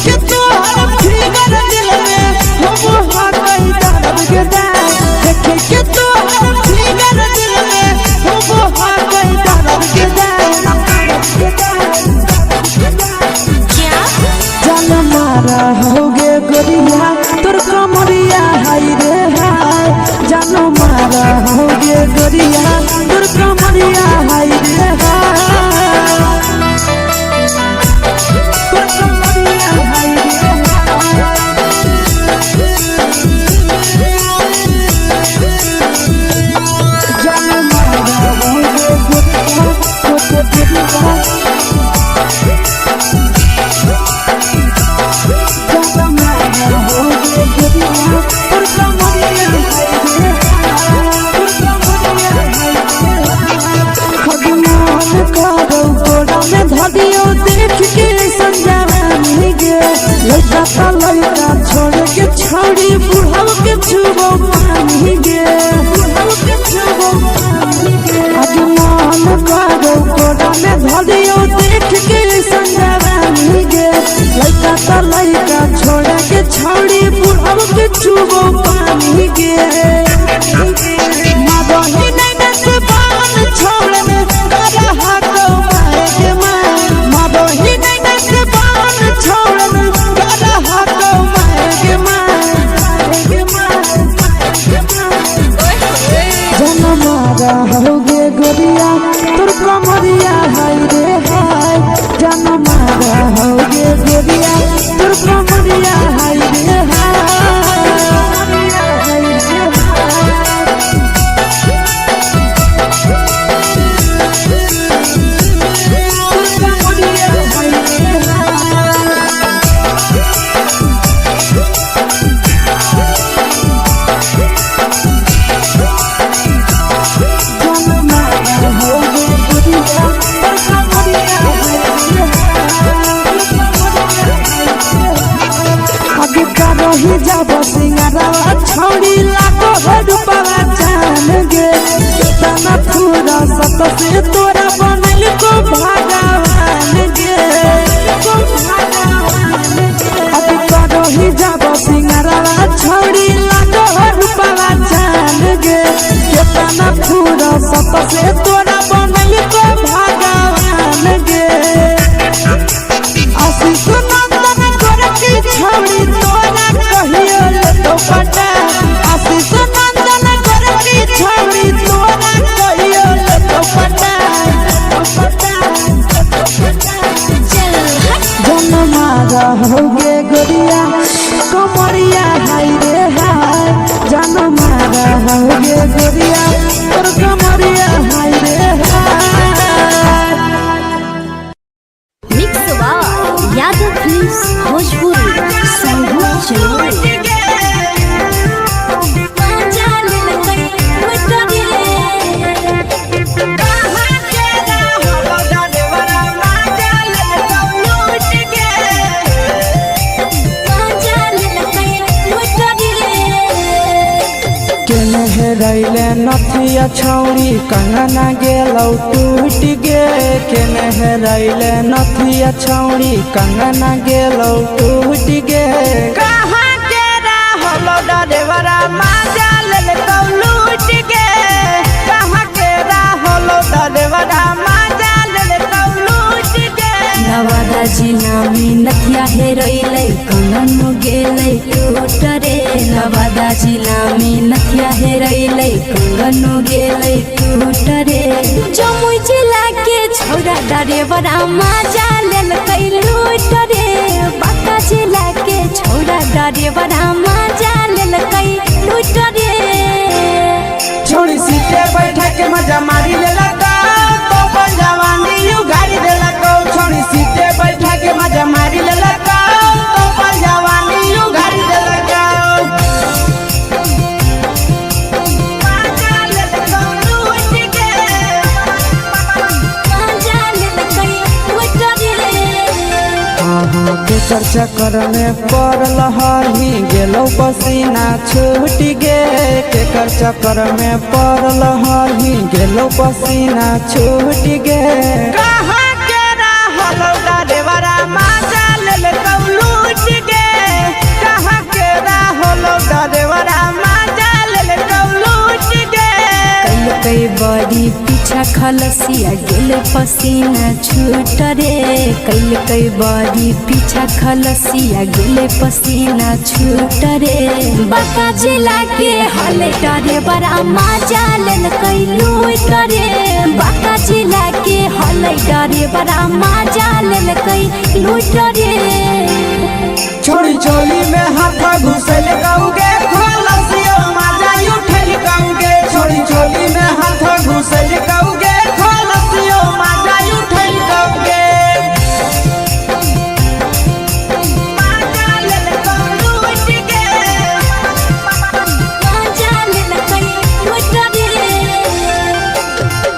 के तो फिगर दिल में हम हाथ दर्द के दाए देखे के तो फिगर दिल में हम हाथ दर्द के दाए जान मारा होगे गोरिया तोर कमरिया हाय रे हाय जान मारा होगे गोरिया तोर कमरिया हाय रे हाय तोर कमरिया हाय रे जान मारा होगे गोरिया तोर कमरिया देख के संजानी गे लड़का लड़का छोड़ के छौड़ी बुढ़ाव के छुबो पानी गे मन करो कोड़ा में धरियो देख के संजानी गे लड़का लड़का छोड़ के छौड़ी बुढ़ाव के छुबो पानी गे मादही नहीं नस पान छोड़ में करा हाथ मारे के मादही नहीं नस पान छोड़ में करा हाथ मारे के जन मारा होगे गोरिया तोर कमरिया हाय रे हाय जन मारा होगे गोरिया तोर कमरिया हाय रे जब सिंगारा छौड़ी लागो रुपवा जान गे तना पूरा सत से तोरा बनल को भगवान गे अभी करो ही जब सिंगारा छौड़ी लागो रुपवा जान गे तना पूरा सत से तोरा बनल को भगवान गे आशीष नंदन कर की छौड़ी तोरा पटा आशीष नंदन कर की छौड़ी तोरा कहियो तो पटा जन मारा होगे गोरिया कमरिया हाय रे हाय जन मारा होगे गोरिया तोर कमरिया हाय रे हाय मिक्स वाह यादव फिल्म्स भोजपुरी संगीत चलो रैले नथिया छौड़ी कंगना गेलौ टूट गे केने रैले नथिया छौड़ी कंगना गेलौ टूट गे कहाँ के रहलो डरेवरा माजा लेलकौ लूट गे कहाँ के रहलो डरेवरा माजा लेलकौ लूट गे नवादा जिला में नथिया हेरैलै कंगन गेलै टूट रे नवादा जिला में नथिया हेरैलै कंगन गेलै टूट रे जमुई जिला के छौड़ा डरेवरा माजा लेलकै लूट रे बांका जिला के छौड़ा डरेवरा माजा लेलकै लूट रे छोड़ी सीटे बैठा के मजा मारी लेलकौ तो अपन जवानी यू गाड़ी देलकौ छोड़ी सीटे बैठा के मजा मारी लेलकौ तो अपन जवानी यू गाड़ी देलकौ के चक्कर में पड़ल हही गेलो पसीना छूट गे केकर चक्कर में पड़ल हही गेलो पसीना छूट गे कहाँ के रहलो डरेवरा माजा लेलकौ लूट खलसिया गेले पसीना छूट रे कैल कई बारी पीछा खलसिया गेले पसीना छूट रे बाका जिला के हले डरे बड़ा मजा लेल कई लूट रे बाका जिला के हले डरे बड़ा मजा लेल कई लूट रे छोड़ी चोली में हाथ घुसल कौगे खलसिया मजा उठल कौगे छोड़ी चोली में हाथ घुसल कौगे खलसिया मजा उठल कौगे मजा लेल कौलू उठ के मजा लेल कई लूट रे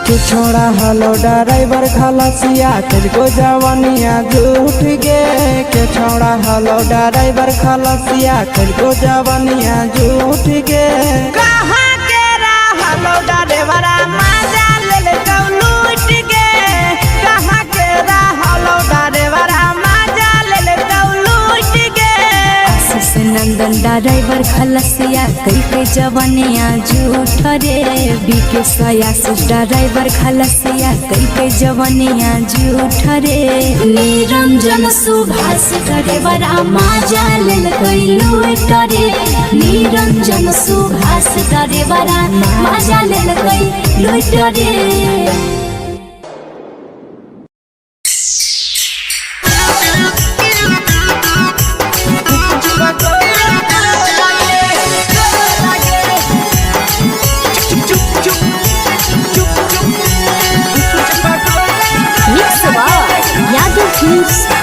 के छोड़ा हलो ड्राइवर खलसिया तेरे जवानिया झूठ गे के छोड़ा हलो ड्राइवर खलसिया तेरे जवानिया झूठ गे कहाँ के हलो ड्राइवर मजा ले कौलू उठ गे कहाँ के हलो ड्राइवर मजा ले कौलू उठ गे आशीष नंदन ड्राइवर खलसिया कई के जवानिया झूठ रे बीके आशीष ड्राइवर खलसिया कई के जवानिया झूठ रे निरंजन सुभाष करे बड़ा मजा लेल कई लूट रे निरंजन सुभाष करे बड़ा मजा लेल कई लूट रे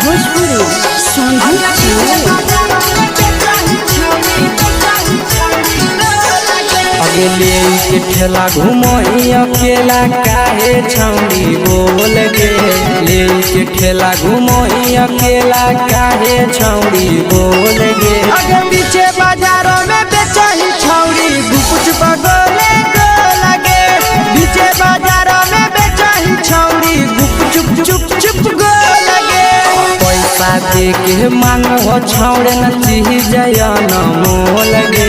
भोजपुरी अगले के ठेला घुमोई अकेला काहे छौड़ी बोल गे ले के ठेला घुमोई अकेला काहे छौड़ी बोल गे अगे पीछे बाजारों में बेचही छौड़ी गुपुच बगले गो लगे पीछे बाजारों में बेचही छौड़ी गुप चुप चुप चुप गो लगे पैसा दे के मांगो छौड़े न चीज न मोल गे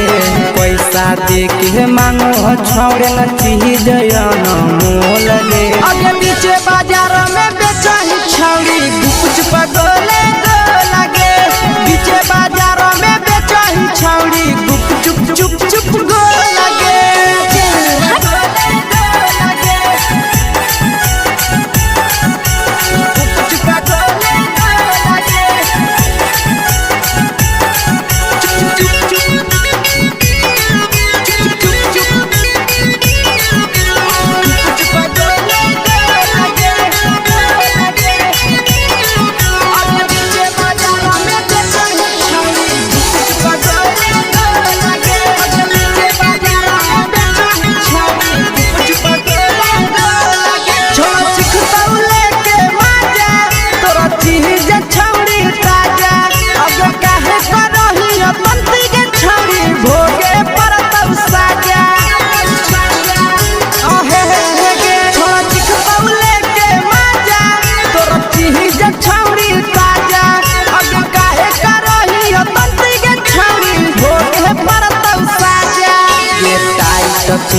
पैसा दे के मांगो छौड़े न चीज न मोल गे अगे पीछे बाजार में बेचही छौड़ी गुपुच पगले गो लगे पीछे बाजार में बेचही छौड़ी गुप चुप चुप चुप गो लगे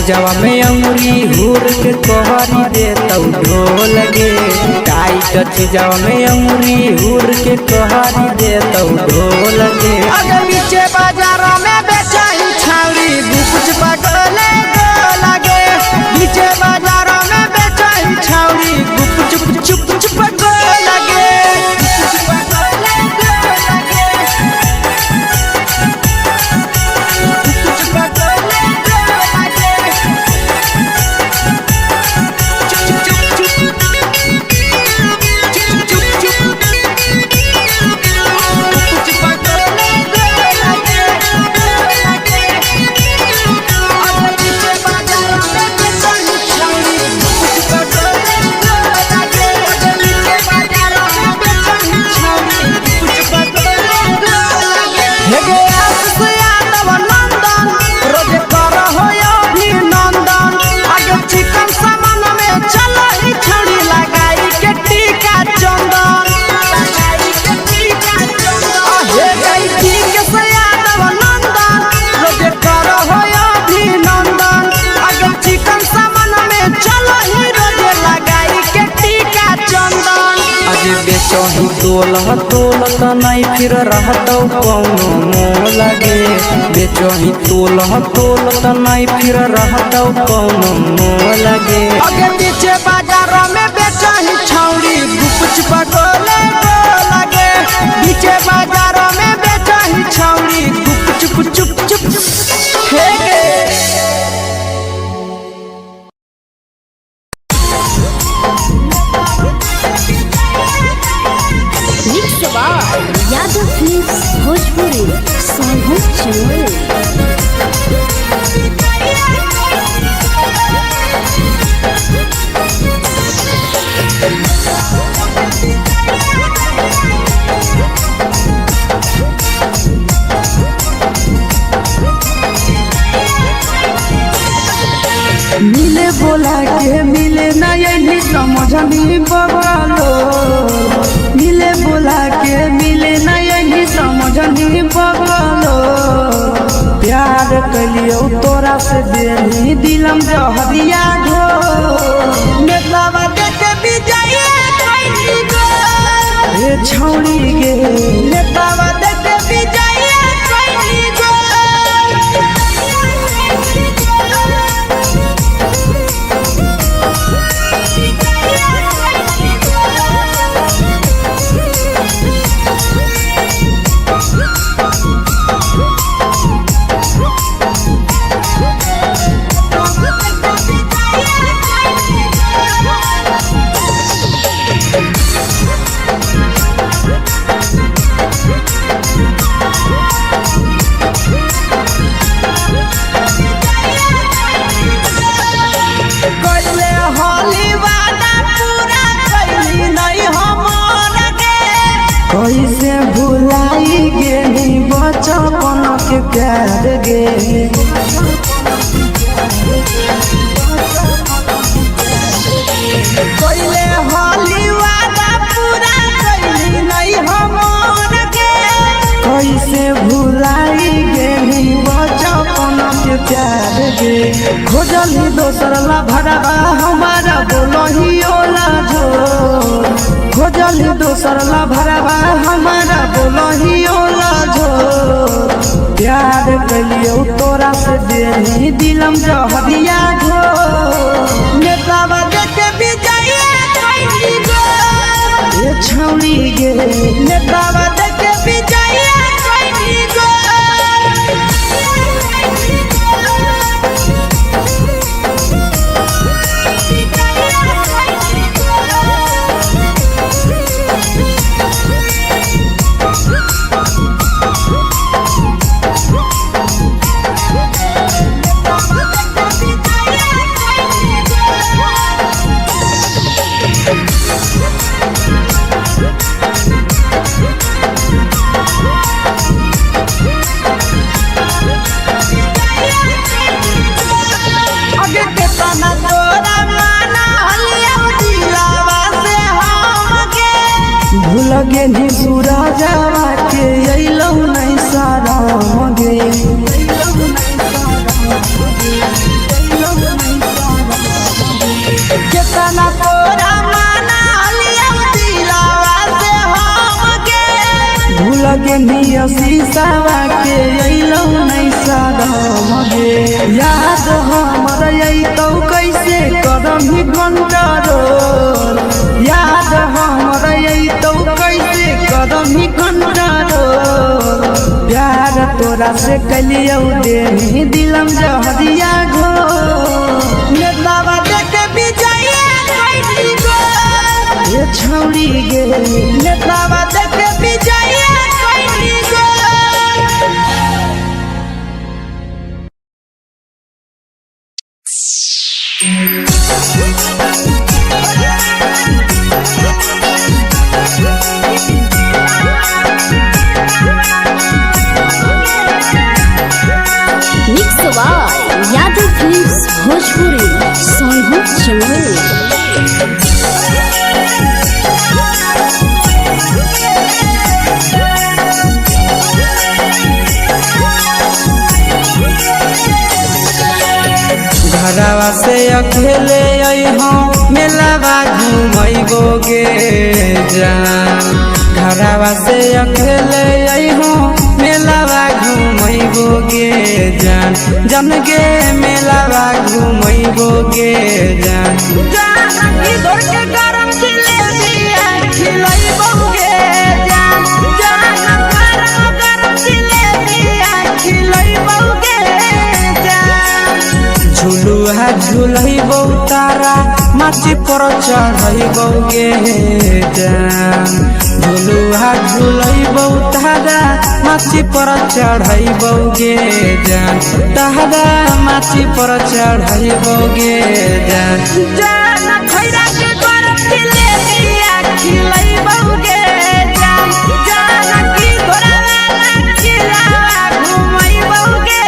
जवा में अंगुरी हुर के तोहरी दे तौ ढोल गे टाइट जवा में अंगुरी हुर के तोहरी दे तौ ढोल गे अगर पीछे बाजारों में बेचही छौड़ी गुपुच पगले गो लगे पीछे बाजारों में बेचही छौड़ी गुप चुप चुप चुप गो लगे बेचही तोल नहीं फिर रहतौ कौनो मोह लगे बेचही तोल नहीं फिर रहतौ कौनो मोह लगे आगे पीछे बाजार में बेचही छौड़ी गुपचुप गोले लगे पीछे बाजार में बेचही छौड़ी गुपचुप चुप चुप हे यादव फिल्म्स भोजपुरी सोनू चमोली। मिले बोला के मिले ना यही समझनी बगलो मिले बोला के मिले ना यही समझनी बगलो प्यार कलियो तोरा से देनी दिलम जहरिया घो नेतावा देखे विजय कैली गो हे छौड़ी गे नेतावा देखे विजय कैली गो कैसे भुलाई गेली बचपन के प्यार गे कैले होली वादा पूरा कैली नहीं हमर के कैसे भुलाई गेली बचपन के प्यार गे खोजली दोसर ला भरवा हमारा बोलही ओला जो खोजली दोसर ला भरवा हमारा बोलही ओला जो प्यार कलियो तोरा से देनी दिलम जहरिया घो नेतावा देखे विजय कैली गो ए छौड़ी गे नेतावा देखे विजय कैली गो लगे नी सूरजवा के अइलौ नहीं सारा मगे केतना तोरा माना लिया दिलावा से हमके भूल गे नी शीशावा के अइलौ नहीं सारा मगे याद हमर अइतौ कैसे करम ही कंट्रोल याद हमर अइतौ कैसे करम ही कंट्रोल प्यार तोरा से कलियौ देनी दिलम जहरिया घो नेतावा देखे विजय कैली गो ए छौड़ी गे नेतावा देखे विजय कैली गो यादव फिल्म्स भोजपुरी सोनू चमोली। घरवा से अकेले अइहो मेलावा घूम घुमैबोगे जान घरवा से अकेले अइहो मेलावा घुमैबोगे जान जन गे मेलावा घुमैबोगे जान जानकी दौड़ के गरम जिलेबिया खिलैबोगे जान गरम जिलेबिया खिलैबोगे जान झुलुहा झुलैबो तारा माची पर चढ़ैबोगे जान झुलुहा झुलैबो तारा माची पर चढ़ैबोगे जान तारा माची पर चढ़ैबोगे जान जान खैरा के गरम जिलेबिया खिलैबोगे जान जानकी घोड़ावाला खिलावा घुमैबोगे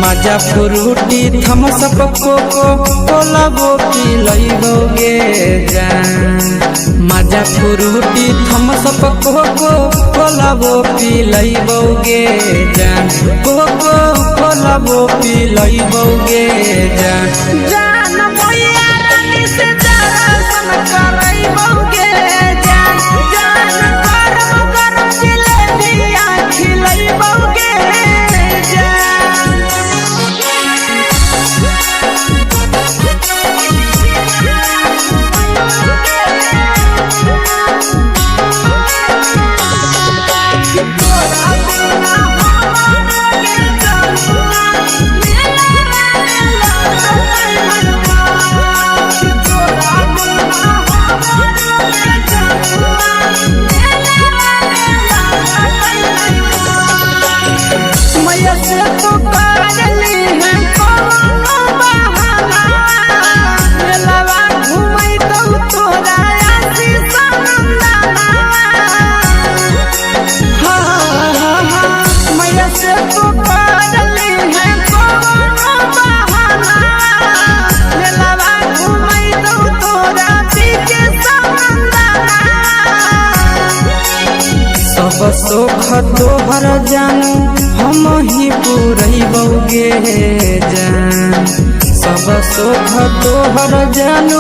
मजा फ्रूटी थम्स अप कोको कोला वो पिलैबोगे जान मजा फ्रूटी थम्स अप कोको कोला वो पिलैबोगे जान कोको कोला वो पिलैबोगे जान जान मैया रानी से दर्शन करैबोगे जान गरम गरम जिलेबिया खिलैबोगे मैया से तो काजली है कोनो बहाना मेलावा घुमै तो तोरा आशीष नंदना मैया से तो काजली है कोनो बहाना मेलावा घुमै तो तोरा पीछे नंदना सब सुख तोहर जानू हम ही पुरैबोगे जान सब सुख तोहर जानू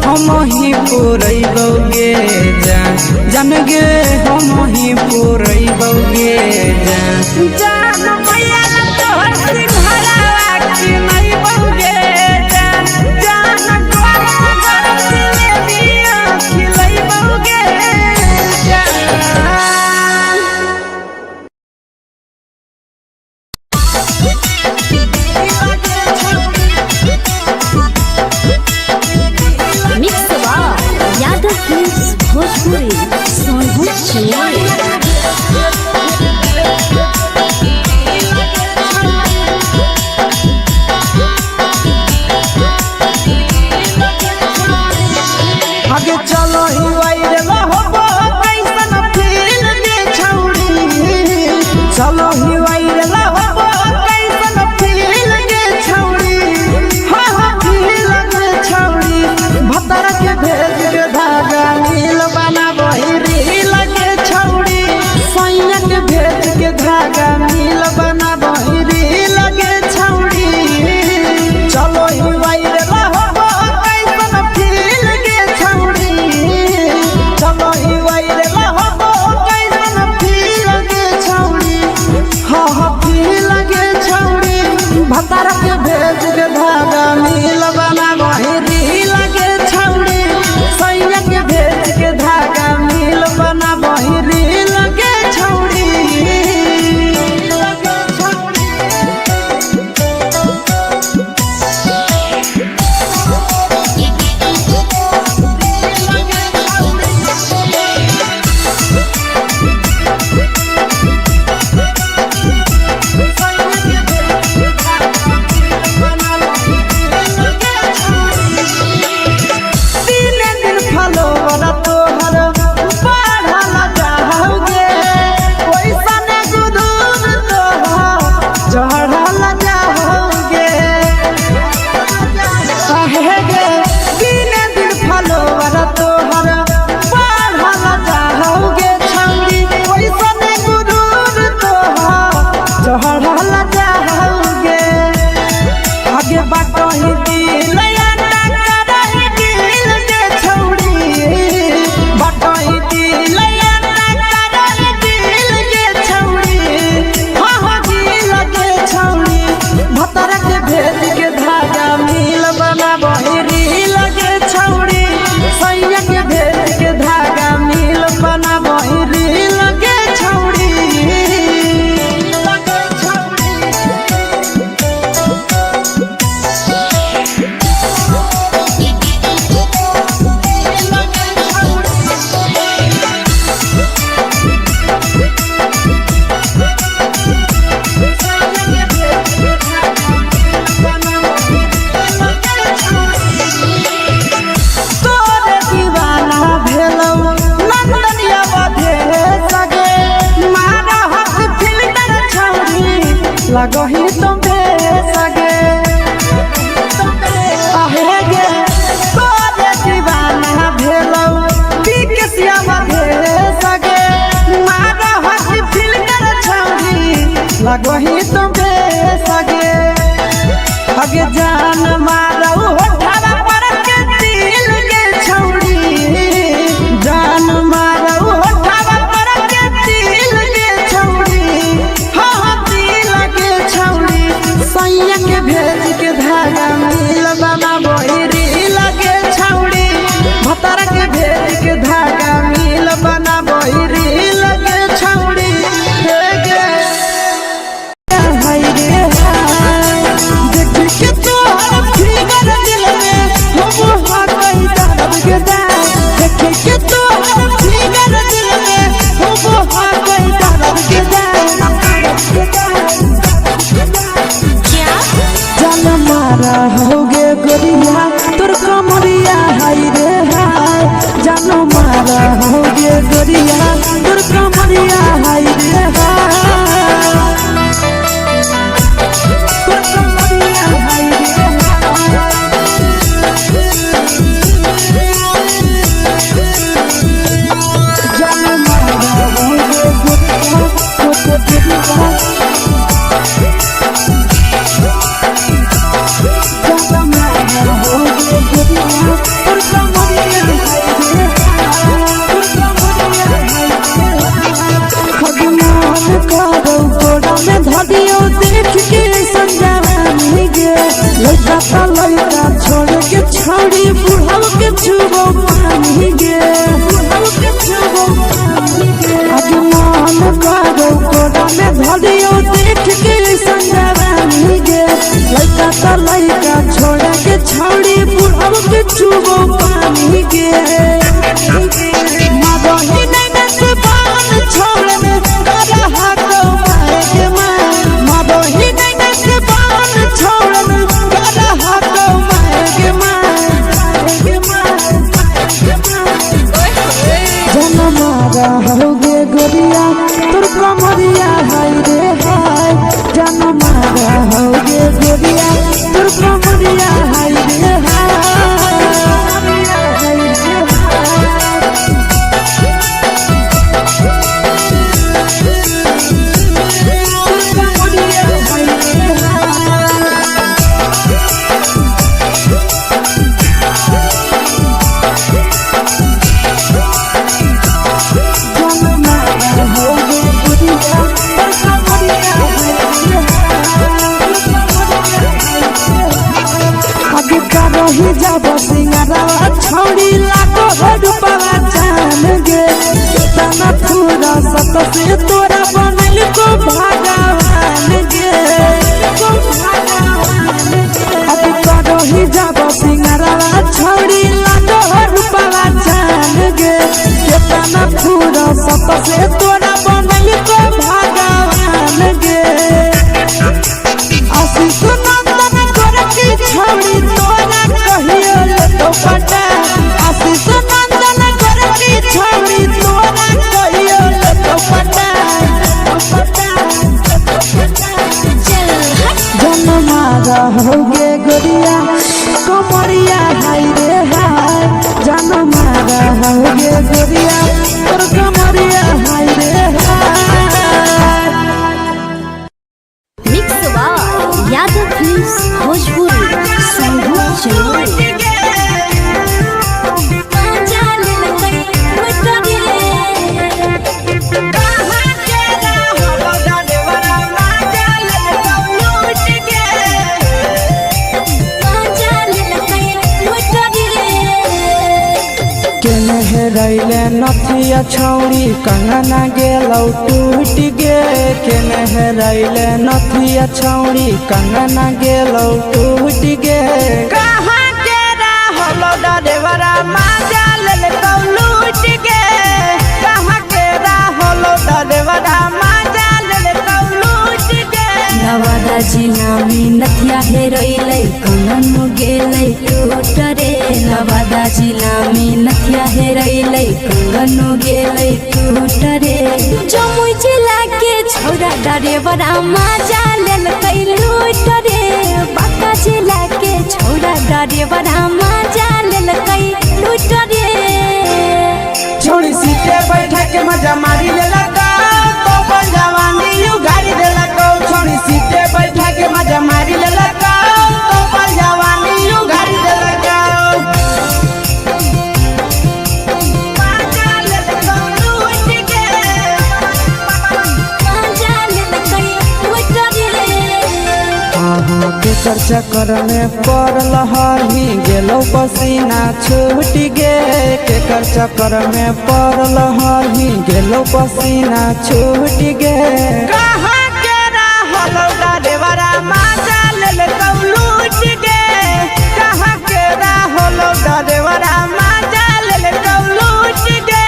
हम ही पुरैबोगे जान जन गे हम ही पुरैबोगे जान जान मैया तोहर सिंघरावा खिलैबोगे जान गरम गरम जिलेबिया खिलैबोगे मिक्स यादव फिल्म्स भोजपुरी सोनू आगे चलो ही वायरल होबो कैसन फील दे छौड़ी चलो ही वायरल होबो कैसन फील दे छौड़ी हाँ फील दे छौड़ी भतर के भेज के धागा नील बना बहिरी लगे छौड़ी सैया के भेज के धागा नील बना बहिरी लगे छौड़ी चलो ही वायरल होबो कैसन फील दे छौड़ी चलो ही वायरल होबो कैसन फील दे छौड़ी हाँ फील दे छौड़ी भतर के भेज के धागा नील बना बहिरी लगे छौड़ी सैया के भेज के धागा नील बना बहिरी लगे हगे बाटो ही दिल याना करही दिल के छौड़ी बाटो ही दिल याना करही दिल के छौड़ी हाँ दिल के छौड़ी भतर के भेद के धागा मिल बना बहिरी लगे छौड़ी सैया के भेद के धागा मिल बना बहिरी लगे छौड़ी लगो ही तुम्हे सगे आहे गे तोरे दीवाना भेलो बिकसिया बधे सगे मारा हसी फिल्टर छौरी लगो ही तुम्हे सगे हगे जान मारो होठवा पर के दिल के छौरी जान मारो होठवा पर के दिल के छौरी हाँ सैया के भेज के धागा मिल बना बहिरी लगे छौड़ी भतर के भेज के धागा मिल बना बहिरी लगे छौड़ी हे गे हाय रे हाय देख के तोहर फिगर दिल में हम हाथ कहीं दर्द के देख के तोहर फिगर दिल में हम हाथ कहीं दर्द के मारा होगे गोरिया तोर कमरिया हाय रे हाय जानो मारा होगे गोरिया तोर कमरिया हाय रे हाय तोर कमरिया हाय रे जानो मारा होगे गोरिया तोर कमरिया धदियो देख के संजानी गे लड़का लड़का छोड़ के छौड़ी बुढ़ाव के छुबो पानी गे बुढ़ाव के छुबो पानी गे अजमान करो कोड़ा में धदियो देख के संजानी गे लड़का लड़का छोड़ के छौड़ी बुढ़ाव के छुबो पानी गे मदही नहीं नस बान छोड़ में करा हाथ होगे गोरिया तोर कमरिया हाय रे हाय जान मारा होगे गोरिया तोर कमरिया हाय रे ही जब सिंगारा छौड़ी लागो रुपवा जान गे तना पूरा सत से तोरा बनल को भगवान गे अब करो ही जब सिंगारा छौड़ी लागो रुपवा जान गे तना पूरा सत से तोरा बनल को भगवान गे आशीष नंदन करके छौड़ी तोरा कहियो तो पटा आशीष नंदन करके छौड़ी तोरा कहियो तो पटा जन मारा होगे गोरिया कमरिया हाय रे हाय जन मारा होगे गोरिया तोर कमरिया हाय रे हाय मिक्स यादव फिल्म्स भोजपुरी संगीत चलो रैले नथिया छौड़ी कंगना गेलौ टूट गे केने रैले नथिया छौड़ी कंगना गेलौ टूट गे कहाँ के रहलो डरेवरा माजा लेलकौ लूट गे कहाँ के रहलो डरेवरा माजा लेलकौ लूट गे नवादा जिला में नथिया हेरोइलै कंगन गेलै टूट रे नवादा जिला में नथिया हेरोइलै कंगन गेलै टूट रे जमुई जिला के छौरा डरेवरा माजा लेलकै लूट रे बांका जिला के छौरा डरेवरा माजा लेलकै लूट रे छोड़ी सीटे बैठा के मजा मारी लेलकौ तो जवानी यू गाड़ी देलकौ छोड़ी सीटे बैठा के मजा मारी लेलकौ तो जवानी यू गाड़ी देलकौ केकर चक्कर में पड़ल हही गेलौ पसीना छूट गे केकर चक्कर में पड़ल हही गेलौ पसीना छूट गे कहाँ के रहलो डरेवरा माजा लेलकौ लूट गे कहाँ के रहलो डरेवरा माजा लेलकौ लूट गे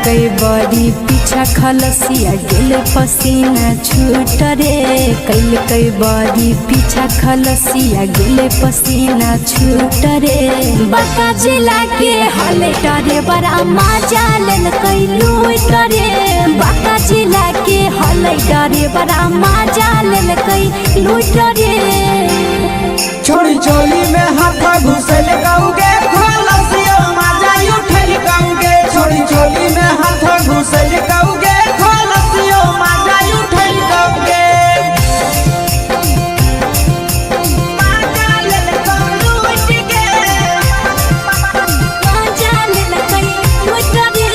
कई बड़ी पीछा खलसिया गेल पसीना छूट रे कई बड़ी पीछा खलसिया गेल पसीना छूट रे बांका जिला के हले डरे बड़ा माजा लेलकै लूट रे बांका जिला के हले डरे बड़ा माजा लेलकै लूट रे छोड़ी चोली में हाथ घुसल गौगे खलसियो माजा उठल गौगे छोड़ी चोली में हाथ घुसल गौगे खलसियो माजा उठल गौगे माजा लेलकौ लूट गे माजा लेलकै लूट रे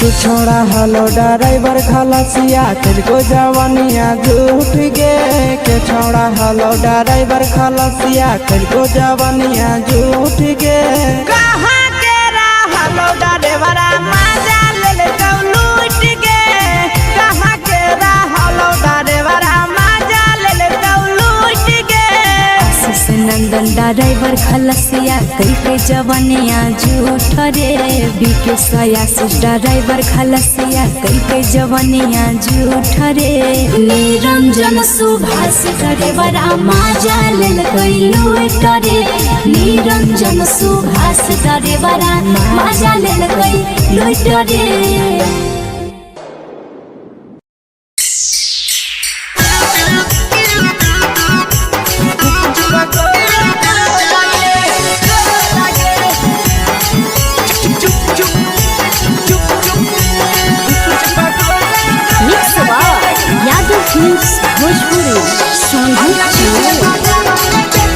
तू छोड़ा हलो ड्राइवर खलसिया तेरे जवानिया झूठ गे के छोड़ा हलो ड्राइवर खलसिया तेरे जवानिया झूठ गे कहाँ के रहलो डरेवरा माजा लेलकौ लूट गे कहाँ के रहलो डरेवरा माजा लेलकौ लूट गे आशीष नंदन ड्राइवर खलसिया कई जवानिया झूठ रे बीके आशीष ड्राइवर खलसिया कई जवानिया झूठ रे निरंजन सुभाष ड्राइवरा माजा लेलकै लूट रे निरंजन सुभाष ड्राइवरा माजा लेलकै लूट रे यादव फिल्म्स भोजपुरी संगीत चलो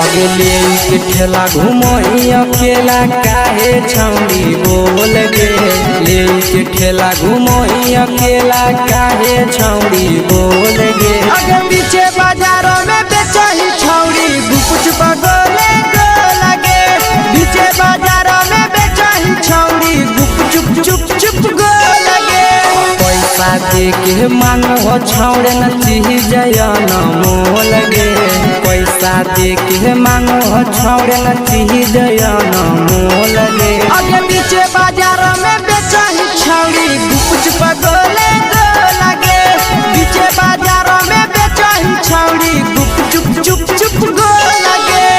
अगले के ठेला घुमोई अकेला काहे छौड़ी बोल गे ले के ठेला घुमोई अकेला काहे छौड़ी बोल गे अगे पीछे बाजारों में बेचही छौड़ी गुपुच बगोले गो लगे पीछे बाजारों में बेचही छौड़ी गुप चुप चुप चुप गो लगे पैसा दे के मांगो छौड़े न चीज न मोल गे पैसा दे के मांगो छौड़े न चीज न मोल गे अगे पीछे बाजारों में बेचही छौड़ी गुपुच बगोले गो लगे पीछे बाजारों में बेचही छौड़ी गुप चुप चुप चुप गो लगे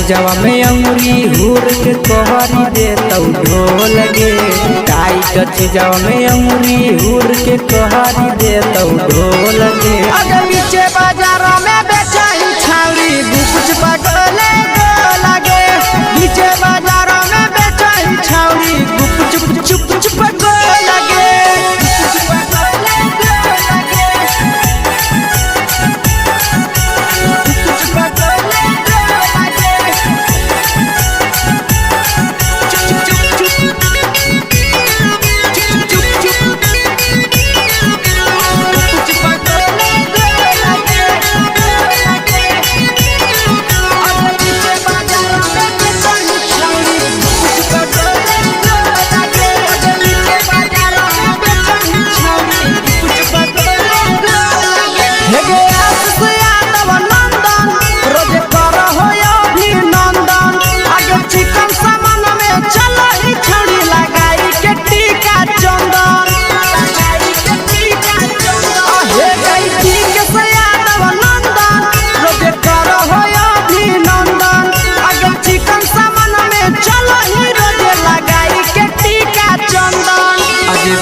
चीजवा में अंगुरी हुर के कहरी दे तो ढोल गे। टाइट चीजवा में अंगुरी हुर के कहरी दे तो ढोल गे। अगर नीचे बाजारों में बेचाई छावरी कुछ पटोले लगे। नीचे बाजारों में बेचाई छावरी चुप चुप चुप लगे।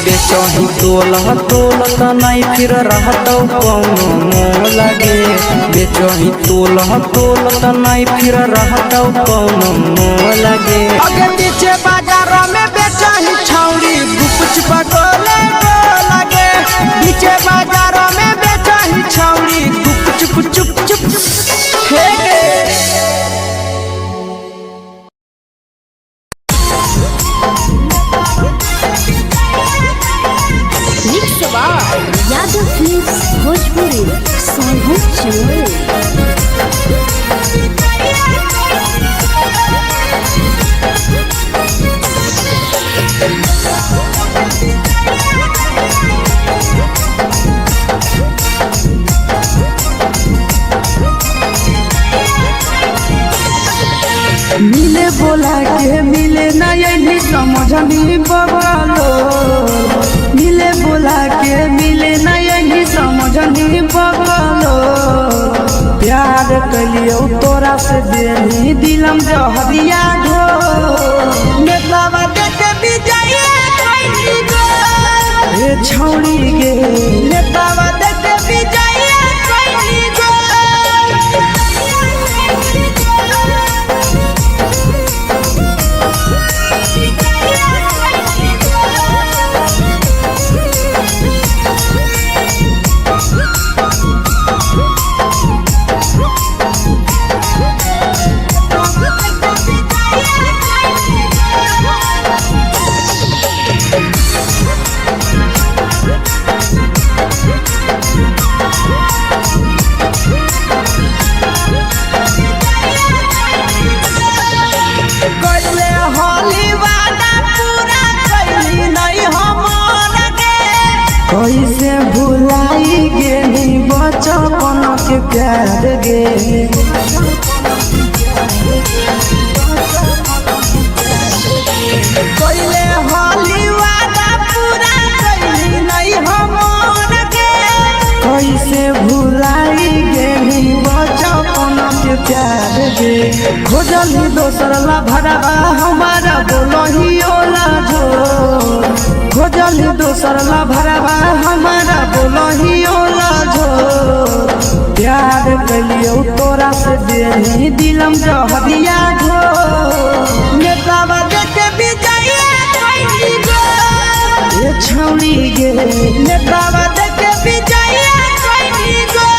बेचही तोल नहीं फिर रहतौ कौनो मोल गे। बेचही तोल नहीं फिर रहतौ कौनो मोल गे। अगर नीचे बाजारों में बेचही छौरी कुछ पटोले लगे। नीचे बाजारों में बेचही छौरी चुप चुप चुप यादव फिल्म्स भोजपुरी सोनू चोर। मिले बोला के मिले ना यही समझनी बगलो। मिले बोला के मिले ना यही समझनी बगलो। प्यार कलियो तोरा से देनी दिलम जहरिया घो। नेतावा देखे बिजाइए कोई गो। ए छौड़ी गे नेतावा देखे बिजाइए कोई गो। कैसे भुलाई गेली बचपन के प्यार गे। कैले होली वादा पूरा कैली नहीं हमर गे। कैसे भुलाई गेली बचपन के प्यार गे। खोजली दोसर ला भरवा हमारा बोलही ओला जो। खोजली दोसर ला भरवा हमारा बोलही ओला जो। प्यार कलियो तोरा से देनी दिलम जहरिया घो। नेतावा देखे बिजाइए कोई गो। ए छौड़ी गे नेतावा देखे बिजाइए कोई गो।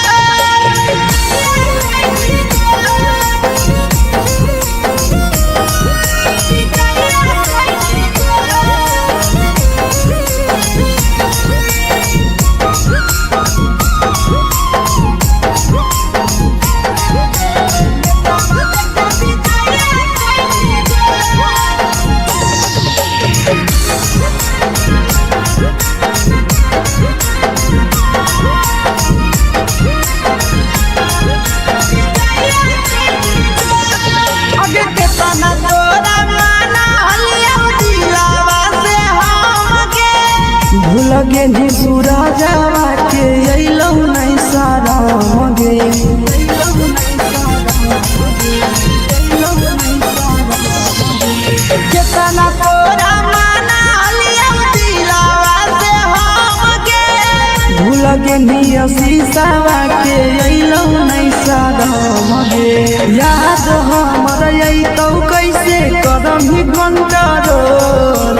के निया शीशावा के अइलौ नहीं सादम गे याद हमर अइतौ कैसे करम ही कंट्रोल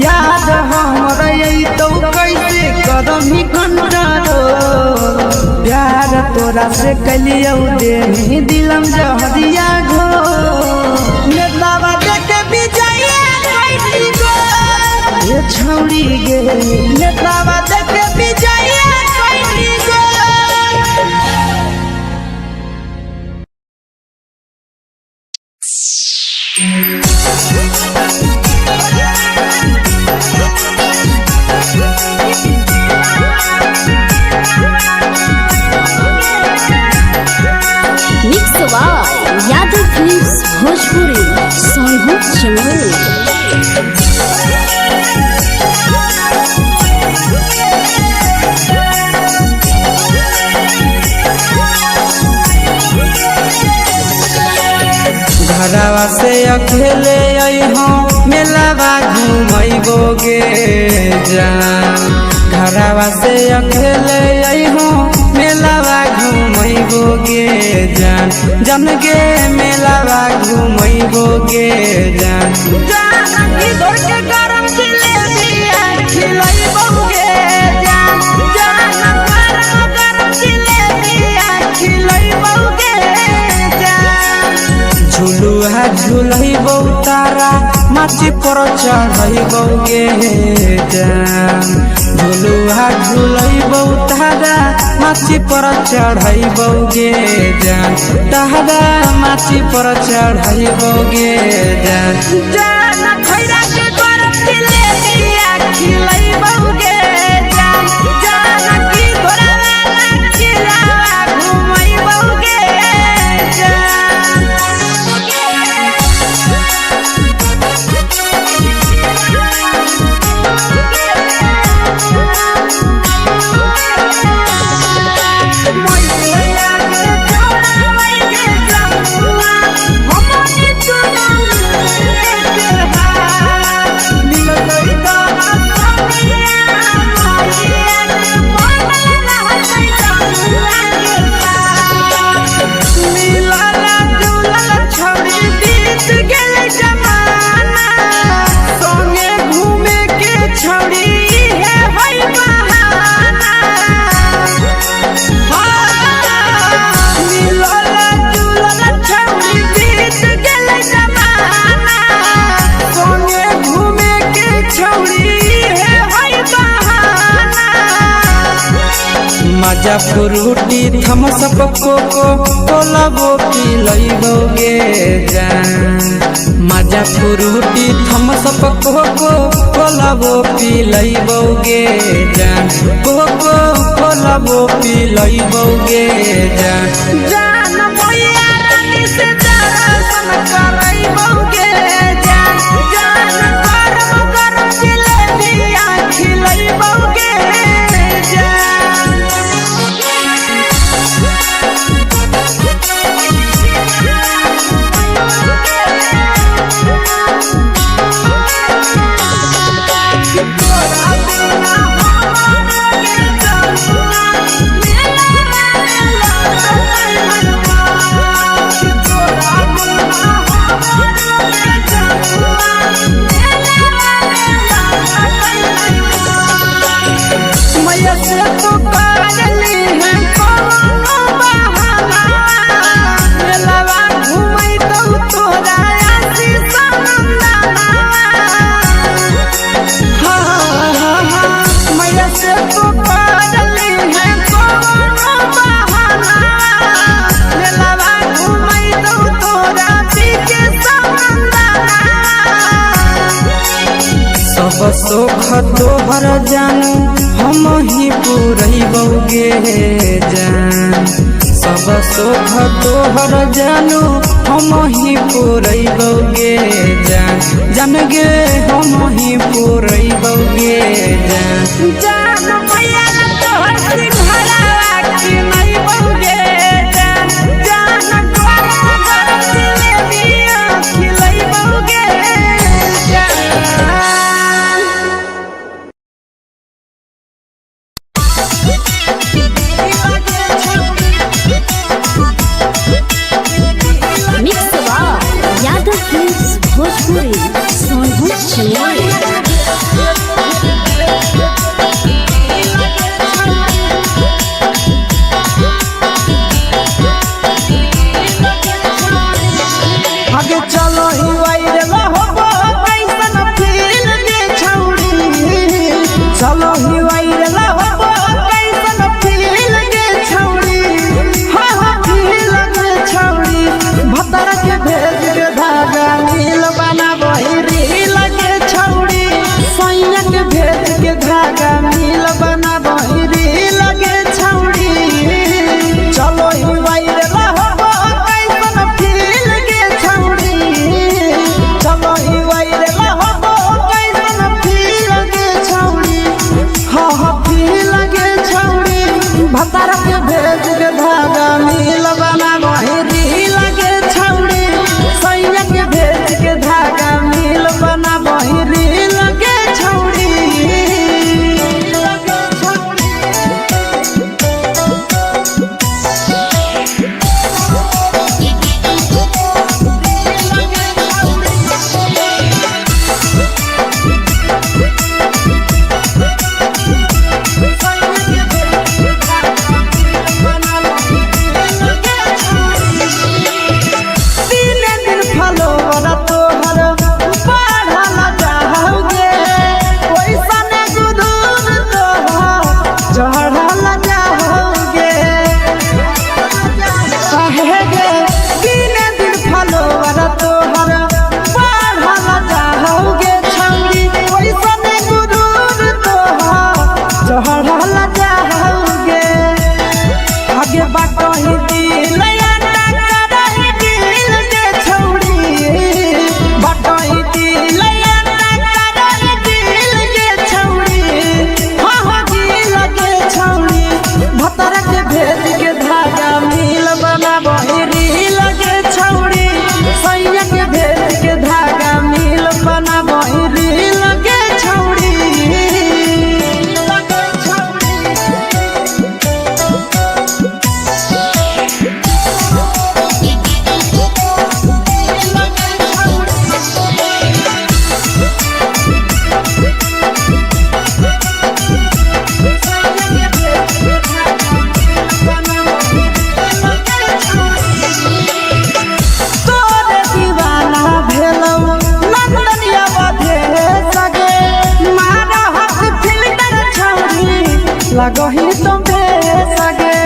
याद हमर अइतौ कैसे करम ही कंट्रोल प्यार तोरा से कलियौ देनी दिलम जहरिया घो नेतावा देखे विजया कैली गो ये छौड़ी गे नेतावा देखे विजया कैली गो mix by Yadav films Bhojpuri Sonu Chamoli. घरवा से अकेले अइहो मेलावा घूमैबो गे जान घरवा से अकेले अइहो मेलावा घूमैबो गे जान जन गे मेलावा घूमैबो गे जान जानकी दौड़ के गरम जिलेबिया खिलैबो गे जान जान गरम जिलेबिया खिलैबो गे जान झुलुहा झुलैबो तारा माची पर चढ़ैबो गे जान झुलुहा झुलैबो तारा माची पर चढ़ैबो गे जान तारा माची पर चढ़ैबो गे जान जान खैरा के गरम जिलेबिया खिलैबो गे जान जानकी घोड़ा खिलावा घुमैबो गे जान मजा फ्रूटी थम्स अप कोको कोला वो पी लइबो गे जान मजा फ्रूटी थम्स अप कोको कोला वो पी लइबो गे जान कोको कोला वो पी लइबो गे जान जान मोया रानी से दर्शन करैबो गे जान जान गरम गरम जिलेबिया खिलैबो गे जान मैया से तो काजली है कोनो बहाना मेलावा घुमै दौ तोरा आसी सनंदना मैया से तो काजली है कोनो बहाना मेलावा घुमै दौ तोरा पीके सनंदना सब सुख तोहर जानू हम ही पुरैबो गे जान सब सुख तोहर जानू हम ही पुरैबो गे जान जान गे हम ही पुरैबो गे जान जान मैया तोहर सिंघरावा खिलैबो गे जान जान गरम गरम जिलेबिया खिलैबो गे जान भतार के भेज के धागा मिल बना बहिरी लगे छौड़ी सैया के भेज के धागा मिल बना बहिरी लगे छौड़ी लगही तुम्हे सगे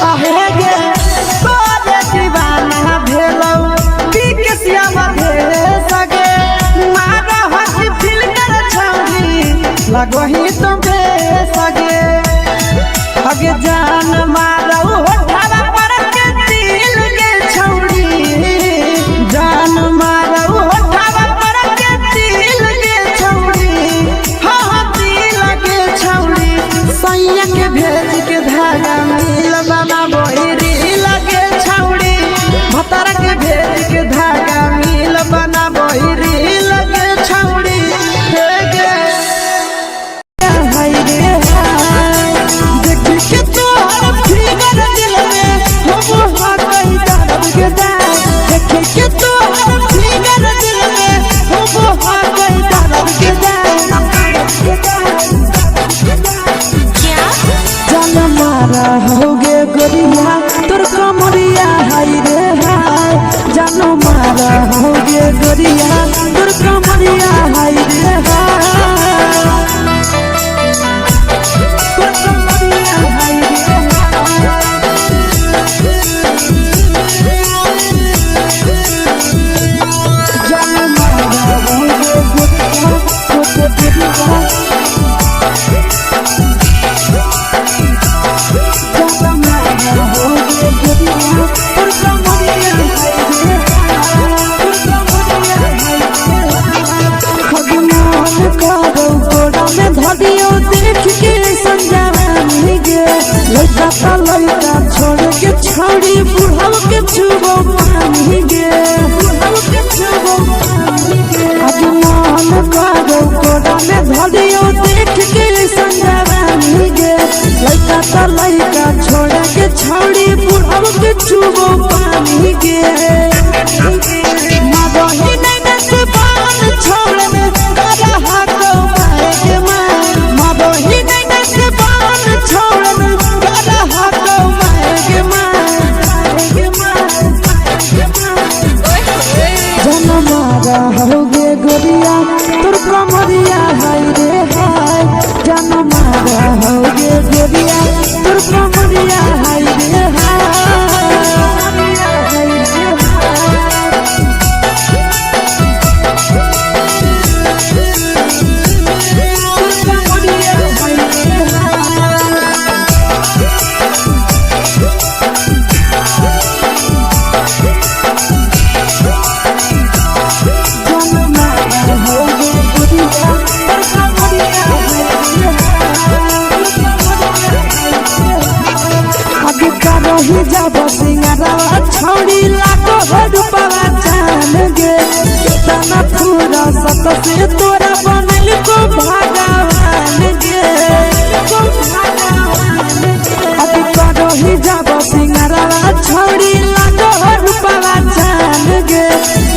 आहे गे तोरे दीवाना भेलौ बिकसिया मधे सगे मारा हसी फिल्टर छौरी लगही तुम्हे सगे अगे जान मारौ होठवा पर के दिल के छौरी जान मारौ होठवा पर के दिल के छौरी सैया के भेज के धागा मिल बना बहिरी लगे छौड़ी भतार के भेज के धागा मिल बना बहिरी लगे छौड़ी देखी के तोहर फिगर दिल में हम कहीं दर्द के दाग देखी के तोहर फिगर दिल में हम कहीं दर्द के दाग मारा होगे गोरिया तोर कमरिया हाय रे हाय जानो मारा होगे गोरिया तोर कमरिया हाय रे हाय तोर कमरिया हाय रे जानो मारा होगे गोरिया तोर कमरिया लड़का छोड़ के छौड़ी बुढ़ाव के छुबो पानी गे बुढ़ाव के छुबो पानी गे आज मन करो कोड़ा में धरियो देख के संजवानी गे लड़का छोड़ के छौड़ी बुढ़ाव के छुबो पानी गे मगही नहीं से बान छोड़ में करा हाथो मारे के मां मगही नहीं से बान छोड़ में करा हाथो मारे के मां जन मारा होगे गोरिया तोर कमरिया हाय रे हाय जन मारा होगे गोरिया तोर कमरिया हाय रे करही जब सिंगारवा छौड़ी लाखो रुपवा जान गे कितना पूरा सत से तोरा बनल को भगवान गे अभी करही जब सिंगारवा छौड़ी लाखो रुपवा जान गे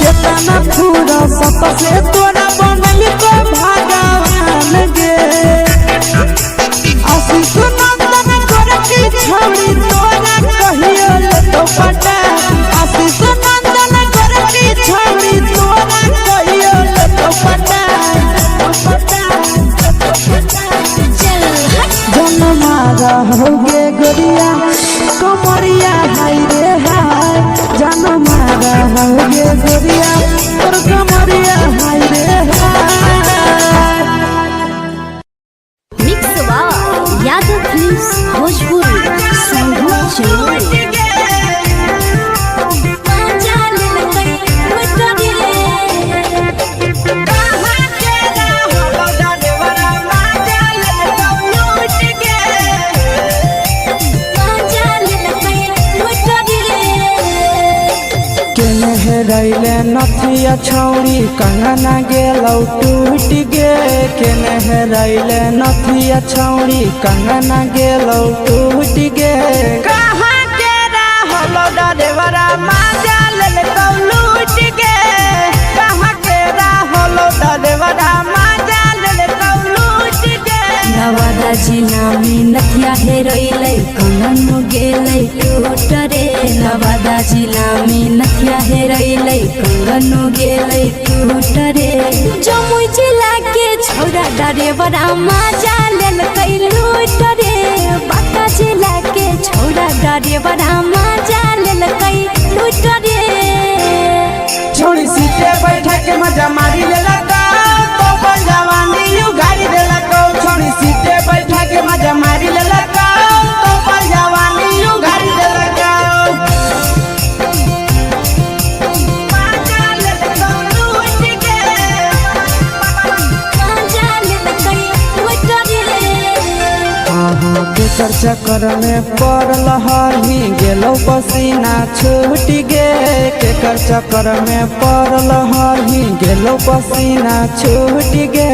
कितना पूरा सत से तोरा बनल को भगवान गे आशीष नंदन गोरखी छौड़ी तोरा कहियो तो पटा आशीष नंदन गोरखी छौड़ी तोरा कहियो तो पटा जन्मा रहोगे गोरिया कमरिया हाय रे हाय जन्मा रहोगे गोरिया और कमरिया हाय रे हाय। मिक्स वाव यादव फिल्म्स भोजपुरी संगीत चैनल। रैले नथिया छौड़ी कंगना गेलौ टूट गे केने रैले नथिया छौड़ी कंगना गेलौ टूट गे कहाँ के रहलो डरेवरा माजा लेलकौ लूट गे कहाँ के रहलो डरेवरा माजा लेलकौ लूट गे नवादा जिला में नथिया हेरोइले कंगन गेलै टूट रे नवादा जिला में नथिया हेरोइले कंगन गेलै टूट रे जमुई जिला के छौड़ा डरेवरा माजा लेलकै लूट रे बांका जिला के छौड़ा डरेवरा माजा लेलकै लूट रे छोड़ी सीटे बैठा के मजा मारी लेलका तो जवानी यू गाड़ी देलका छोड़ी सीटे बैठा के मजा मारी लेलका तो जवानी यू गाड़ी देलका केकर चक्कर में पड़ल हही गेलो पसीना छूट गे केकर चक्कर में पड़ल हही गेलो पसीना छूट गे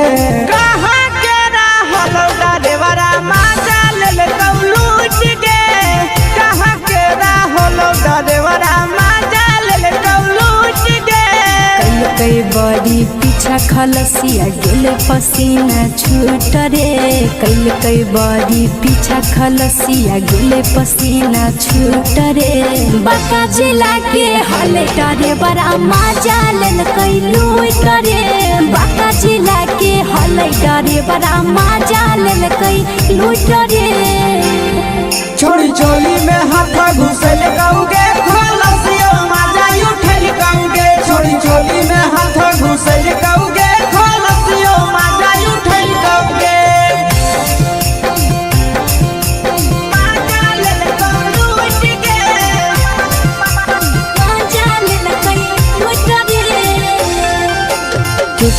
कहाँ के रहलो डरेवरा माजा लेलकौ लूट गे कहाँ के रहलो डरेवरा माजा लेलकौ लूट गे कई बड़ी पीछा खलसिया गेले पसीना छूट रे कई बड़ी पीछा खलसिया गेले पसीना छूट रे बांका जिला के हले डरे बड़ा माजा लेलकै लूट रे बांका जिला के हले डरे बड़ा माजा लेलकै लूट रे छोड़ी चोली में हाथ घुसल गौगे खलसियो माजा उठल गौगे छोड़ी चोली में हाथ घुसल गौगे खलसियो माजा उठल गौगे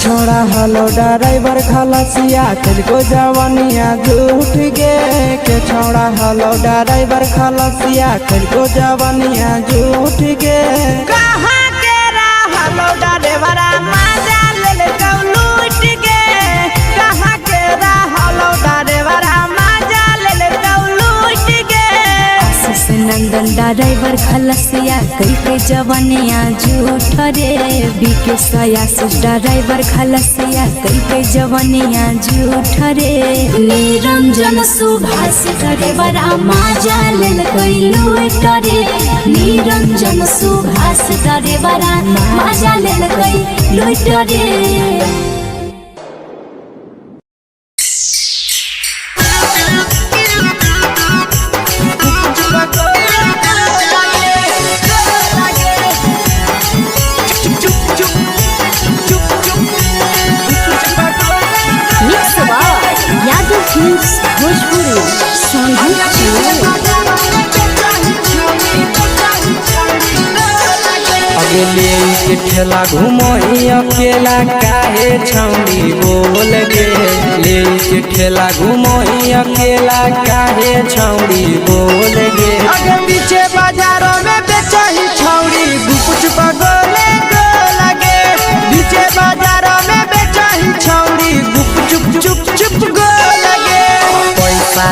छोड़ा हलो ड्राइवर खलसिया तेलको जवानिया झूठ गे के छोड़ा हलो ड्राइवर खलसिया तेलको जवानिया झूठ गे कहाँ के रहलो ड्राइवरा माजा लेलकौ लूट गे कहाँ के रहलो ड्राइवरा माजा लेलकौ लूट गे आशीष नंदन ड्राइवर खलसिया कई जवानिया झूठ रे बीके आशीष ड्राइवर खलसिया कई जवानिया झूठ रे निरंजन सुभाष ड्राइवरा माजा लेलकै लूट रे निरंजन सुभाष ड्राइवरा माजा लेलकै लूट रे। यादव फिल्म्स भोजपुरी संगीत अगले के ठेला घुमोई अकेला काहे छौड़ी बोल गे ले के ठेला घुमोई अकेला काहे छौड़ी बोल गे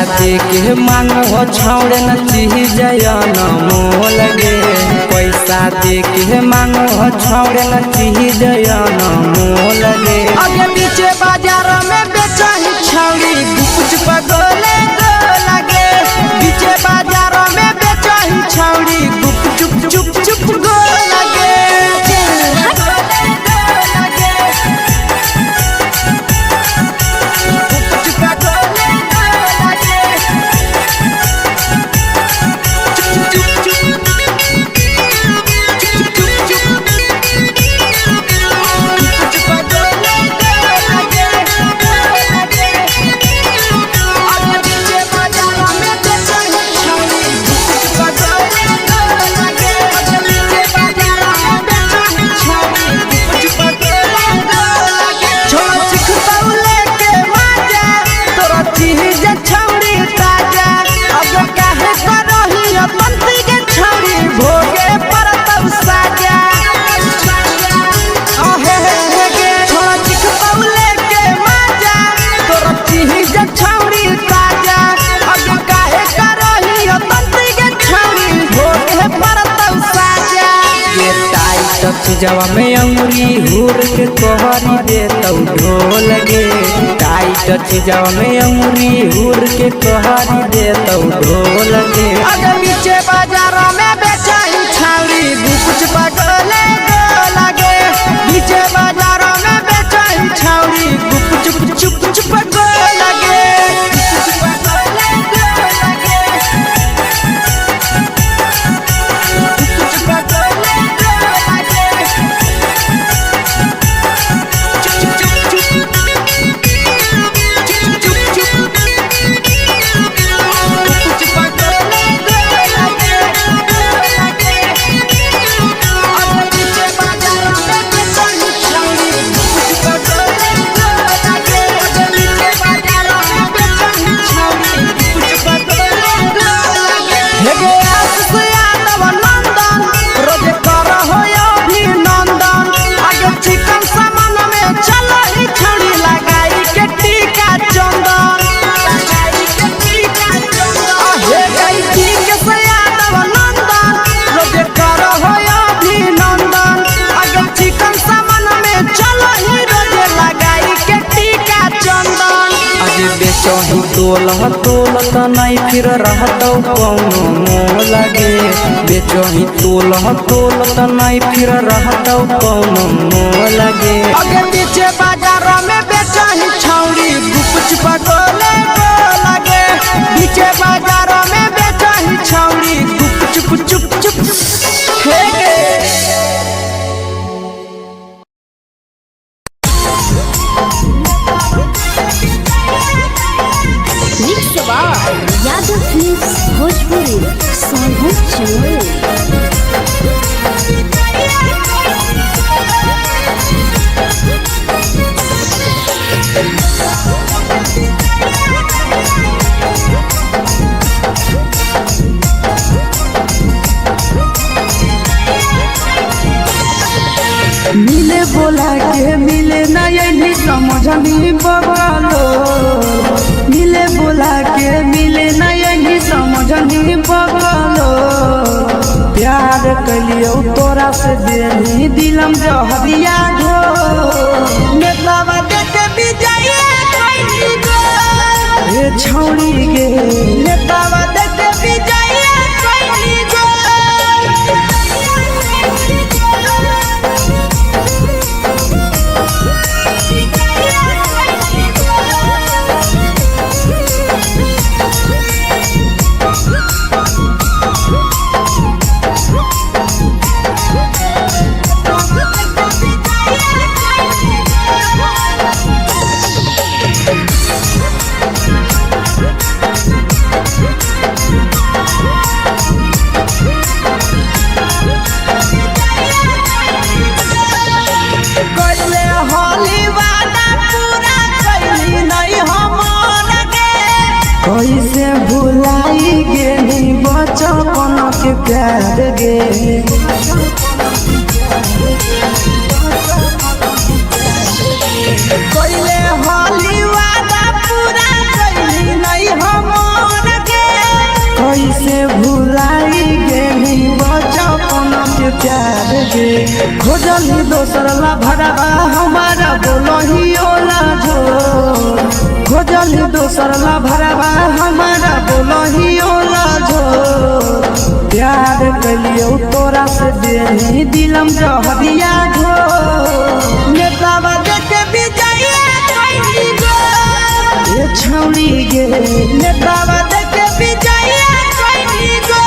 दे के मांगो छौड़े न चीज न मोल गे पैसा दे के मांगो छौड़े न चीज न मोल गे आगे पीछे बाजार में बेचही छौड़ी कुछ पगोले गोला गे पीछे बाजार में बेचही छौड़ी चुप चुप चुप गोला गे जवा में अंगुरी हुर के कोहरी दे तौ ढोल गे टाइट चीजवा में अंगुरी हुर के कोहरी दे तौ ढोल गे आगे पीछे बाजार में बेचही छौड़ी कुछ पगोले गोला गे पीछे बाजार में बेचही छौड़ी चुप चुप चुप गोला गे बेचही तोल त नहीं फिर रहतौ कौनो मोल गे बेचही तोल त नहीं फिर रहतौ कौनो मोल गे आगे पीछे बाजार में बेचही छौड़ी कुछ पगोले गोला गे पीछे बाजार में बेचही छौड़ी चुप चुप चुप हे गे यादव फिल्म्स भोजपुरी सोनभद्र चैनल मिले बोला के मिले नहीं समझनी बगलो मिले बोला के मिले नहीं समझनी बगलो प्यार कलियो तोरा से देनी दिलम जहरिया घो नेतवा देके विजय कैली गो ए छौड़ी गे नेतवा देके विजय कैली गो कैसे भुलाई गेली बचपन के प्यार गे कैले होली वादा पूरा कैली नहीं हम कैसे भुलाई गेली बचपन के प्यार गे खोजली दोसर ला भरवा हमारा बोलही ओला झोर खोजली दोसर ला भरवा हमारा बोलही ओला झोर प्यार कलियो तोरा से देनी दिलम जहरिया झोर नेतावा देखे विजय कैली गो ये छौड़ी गे नेतावा देखे विजय कैली गो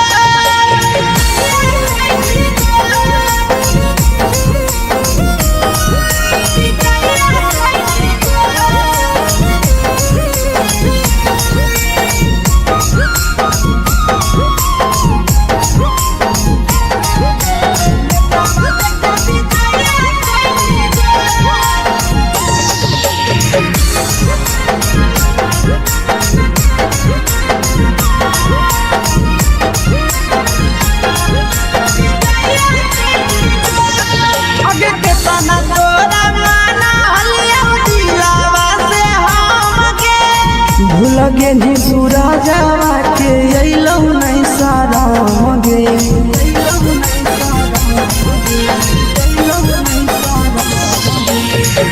लगे नी सूरजवा के अइलौ नहीं सारा गे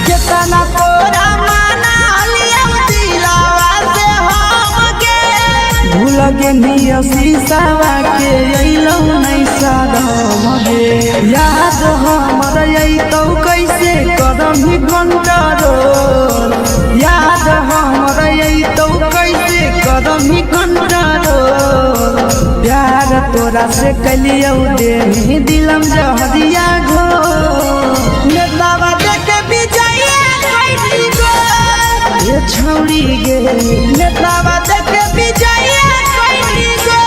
केतना तोरा माना लिया दिलावा से हम गे भूल गे नी शीशावा के अइलौ नहीं सारा गे याद हमर अइतौ कैसे करम ही कंट्रोल याद हमर अइतौ कैसे करम ही कंट्रोल प्यार तोरा से कलियौ देनी दिलम जहरिया घो नेतावा देखे विजय कैली गो ये छौड़ी गे नेतावा देखे विजय कैली गो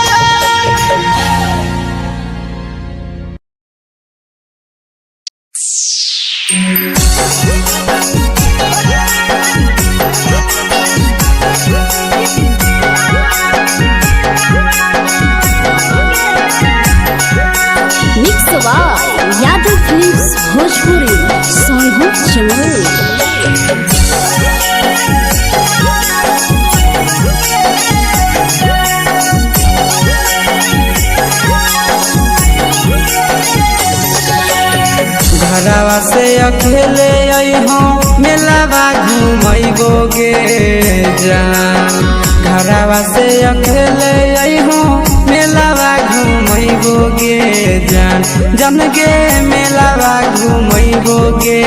यादव फिल्म्स भोजपुरी सोनभद्र चैनल घरवा से अकेले अइहो मेलावा घुमैबो गे जान घरवा से अकेले अइहो मेलावा घुमैबो गे जान जन गे मेलावा घुमैबो गे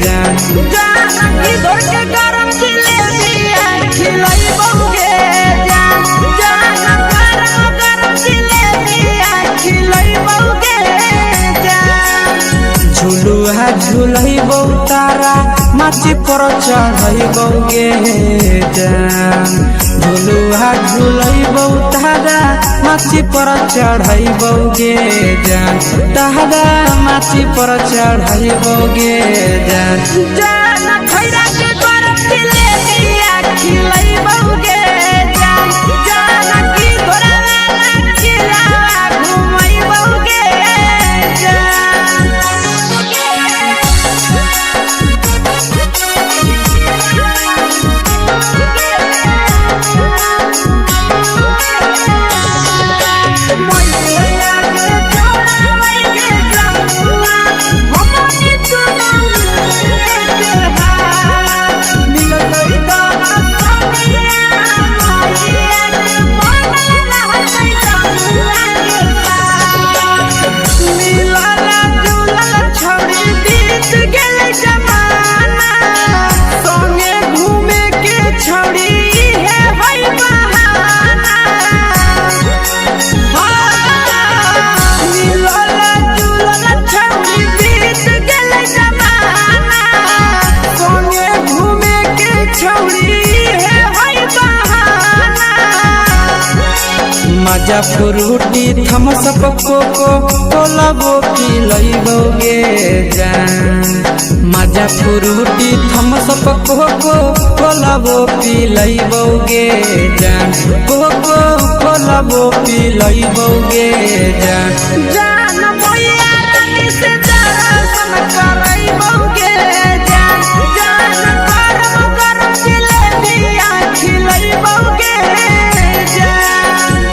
जान जानकी दौड़ के गरम जिलेबिया खिलैबो गे जान गरम जिलेबिया खिलैबो गे जान झुलुहा झुलैबो तारा माची पर चढ़ैबो गे जान झुलुहा झुलैबो तारा माची पर चढ़ैबो गे जान तारा माची पर चढ़ैबो गे जान खैरा के गरम जिलेबिया खिलैबो गे जान जानकी तोरा वाला खिलावा घुमैबो गे जान मजा फ्रूटी थम्स अप कोको कोलाबो पिलैबो गे जान मजा फ्रूटी थम्स अप कोको कोलाबो पिलैबो गे जान कोको कोलाबो पिलैबो गे जान जान मोया रानी से दर्शन करैबो गे जान गरम गरम जिलेबिया खिलैबो गे जान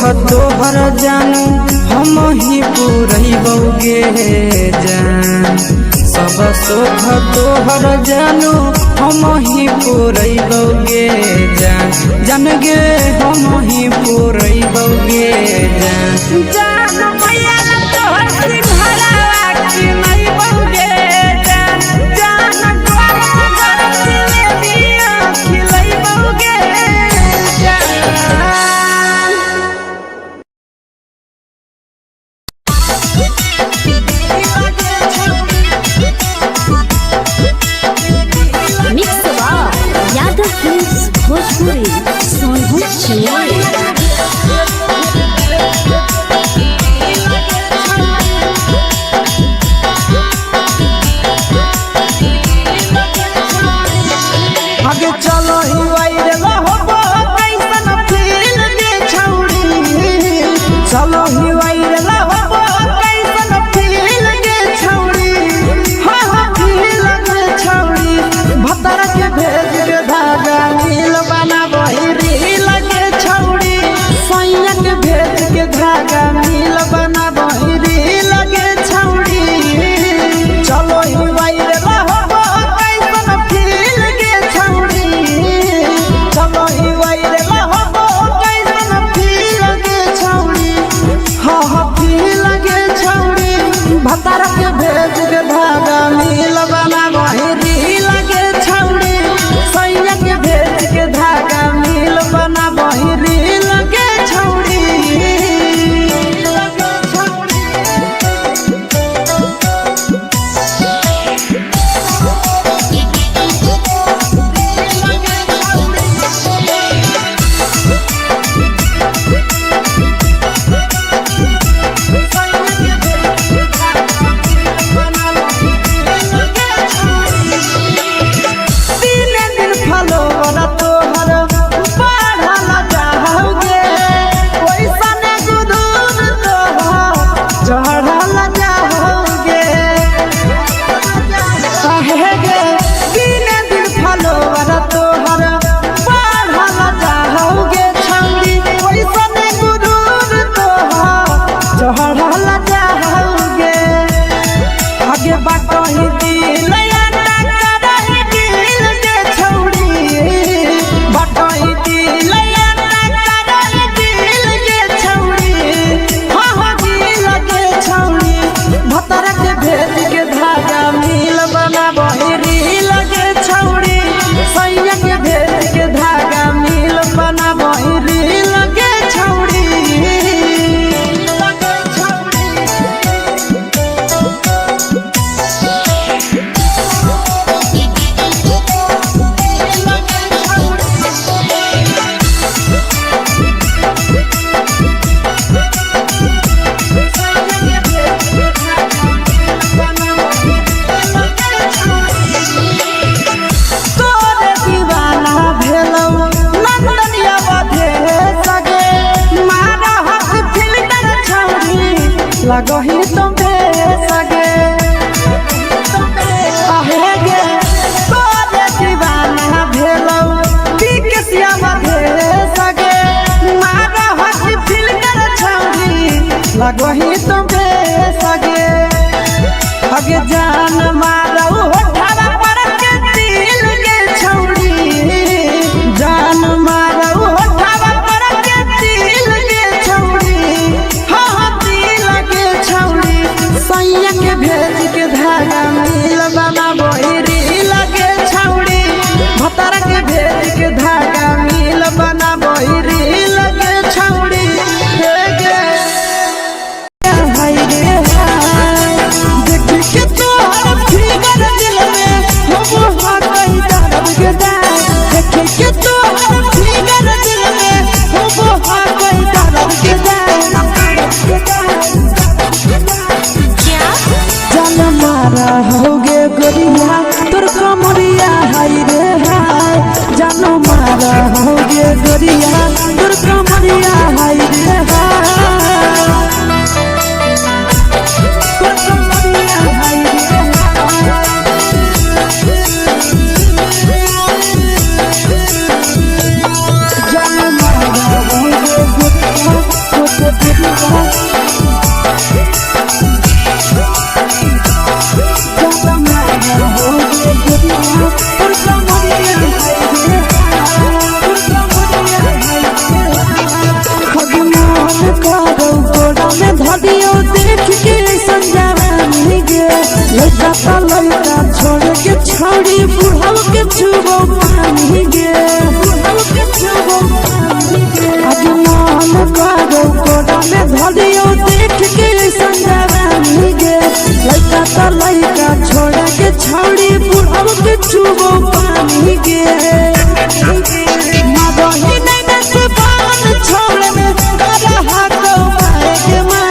तोहर जानू हम ही पुरैबौगे जान सब सुख तोहर जानू हम ही पुरैबौगे जान जान गे हम ही पुरैबौगे जान जान मैया तोहर सिंहरावा की नहीं बौगे जान जान गोरा दिले दिया खिलै बौगे जान मिक्स यादव फिल्म्स भोजपुरी सोनू चिड़िया आगे चलो ही वायरल होबो कैसन फील दे छौड़ी चलो ही वायरल होबो कैसन फील दे छौड़ी हां हां फील दे छौड़ी भतर के भेज के धागा मिल बना बहिरी लगे छौड़ी सैया के भेज के धागा मिल बना बहिरी लगे छौड़ी चलो ही वायरल होबो कैसन फील दे छौड़ी चलो ही वायरल होबो कैसन फील दे छौड़ी हां हां फील दे छौड़ी भतर के भेज के धागा मिल बना बहिरी लगे छौड़ी सैया के भेज के धागा मिल बना बहिरी लगे छौड़ी लगे छौड़ी तीने दिन फलोरा तोहर बढ़ल जाओगे ओइसन गुदूर तोहर चढ़ल जाओगे काहे गे तीने दिन फलोरा तोहर बढ़ल जाओगे छौड़ी ओइसन गुदूर तोहर चढ़ल जाओगे आगे बाटही दिल टकराही दिल के छौड़ी बाटही दिल टकराही दिल के छौड़ी हाँ हाँ दिल के छौड़ी भतर के भेज के धागा मिल बना बहिरी लगे छौड़ी सैया के भेज के धागा मिल बना बहिरी लगे छौड़ी लगे छौड़ी तोरे दीवाना भेलौ नंदनिया बधे सगे मारा हाथ फिल्टर छौड़ी लगही तुम्हे सगे आहे गे तोरे दीवाना भेलौ बिकसिया बधे सगे मारा हाथ फिल्टर छौड़ी लगही तुम्हे सगे अगे जान मारौ होठवा पर के दिल के छौड़ी जान मारौ होठवा पर के दिल के छौड़ी हाँ हाँ दिल के छौड़ी सैया के भेज के धागा मिल बना बहिरी लगे छौड़ी भतर के भेज के धागा मिल बना बहिरी लगे छौड़ी हे गे हाय रे हाय देख के तोहर फिगर दिल में हम हाथ ही दर्द के दाए देख के तोहर फिगर दिल में हम हाथ ही दर्द के दाए जान मारा होगे गोरिया तोर कमरिया हाय रे हाय जान मारा होगे गोरिया तोर कमरिया हाय रे हाय तोर कमरिया हाय रे हाय जान मारा होगे गोरिया छोटा लड़का छोड़ा के छौड़ी बुढ़ाऊ के चुबो पानी के मदही नैना से बान छोड़े में करा हाथो मारे के माँ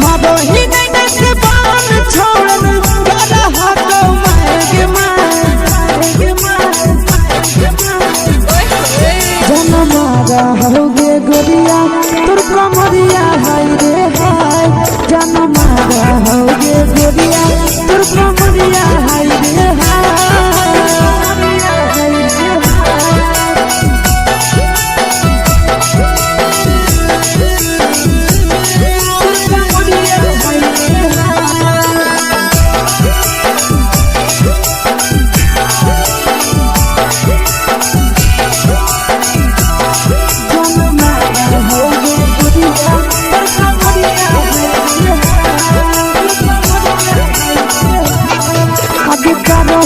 मदही नैना से बान छोड़े में करा हाथो मारे के माँ जनमारा होगे गोरिया तोर कमरिया हाय रे हाय जनमारा होगे गोरिया तोर कमरिया हाय रे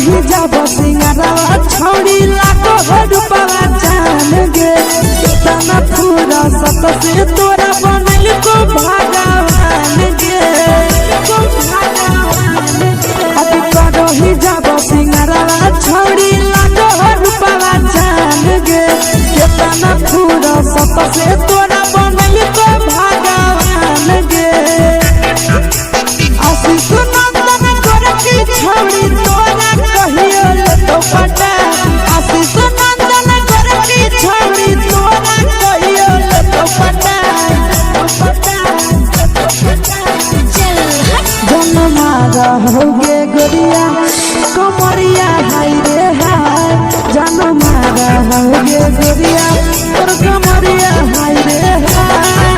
ही जब सिंगारा छौड़ी लाखो रुपया जान गे तना पूरा सत से तोरा बनल को भगवान गे अभी करो ही जब सिंगारा छौड़ी लाखो रुपया जान गे तना पूरा सत से तोरा बनल को भगवान गे आशीष नंदन गोरखी छौड़ी तोरा कहियो तो पटा आशीष नंदन गोरखी छौड़ी तोरा कहियो तो पटा जनमारा होगे गोरिया कमरिया हाय रे हाय जनमारा होगे गोरिया तोर कमरिया हाय रे हाय।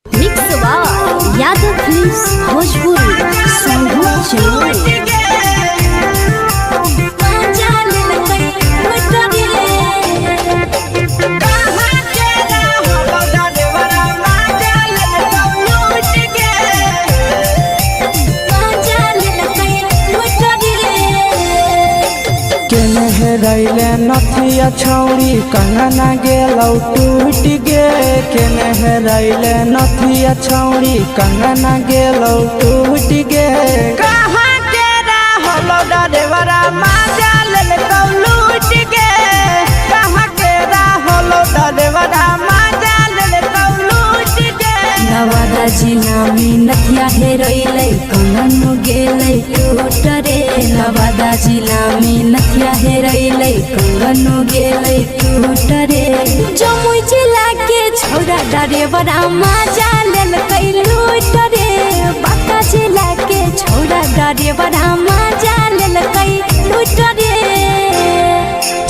Mix by Yadav films Bhojpuri संगीत चैनल। रैले नथिया छौड़ी कंगना गेलौ टूट गे केने रैले नथिया छौड़ी कंगना गेलौ टूट गे कहाँ के रहलो डरेवरा माजा लेलकौ लूट गे कहाँ के रहलो डरेवरा माजा लेलकौ लूट गे नवादा जिला में नथिया हेरोइले कंगन गेलै टूट रे नवादा जिला में नथिया हेरोइले कंगन गेलै टूट रे जमुई जिला के छौड़ा डरेवरा माजा लेलकै लूट रे बांका जिला के छौड़ा डरेवरा माजा लेलकै लूट रे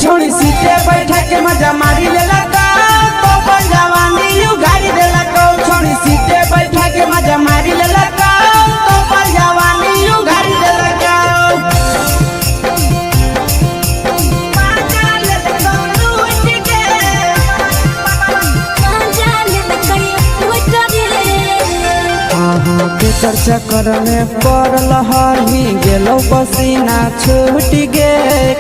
छोड़ी सीटे बैठा के मजा मारी लेलका तो जवानी यू गाड़ी देलका छोड़ी सीटे बैठा के मजा मारी लेलका तो जवानी यू गाड़ी देलका केकर चक्कर में पड़ल हरही गेलो पसीना छूट गे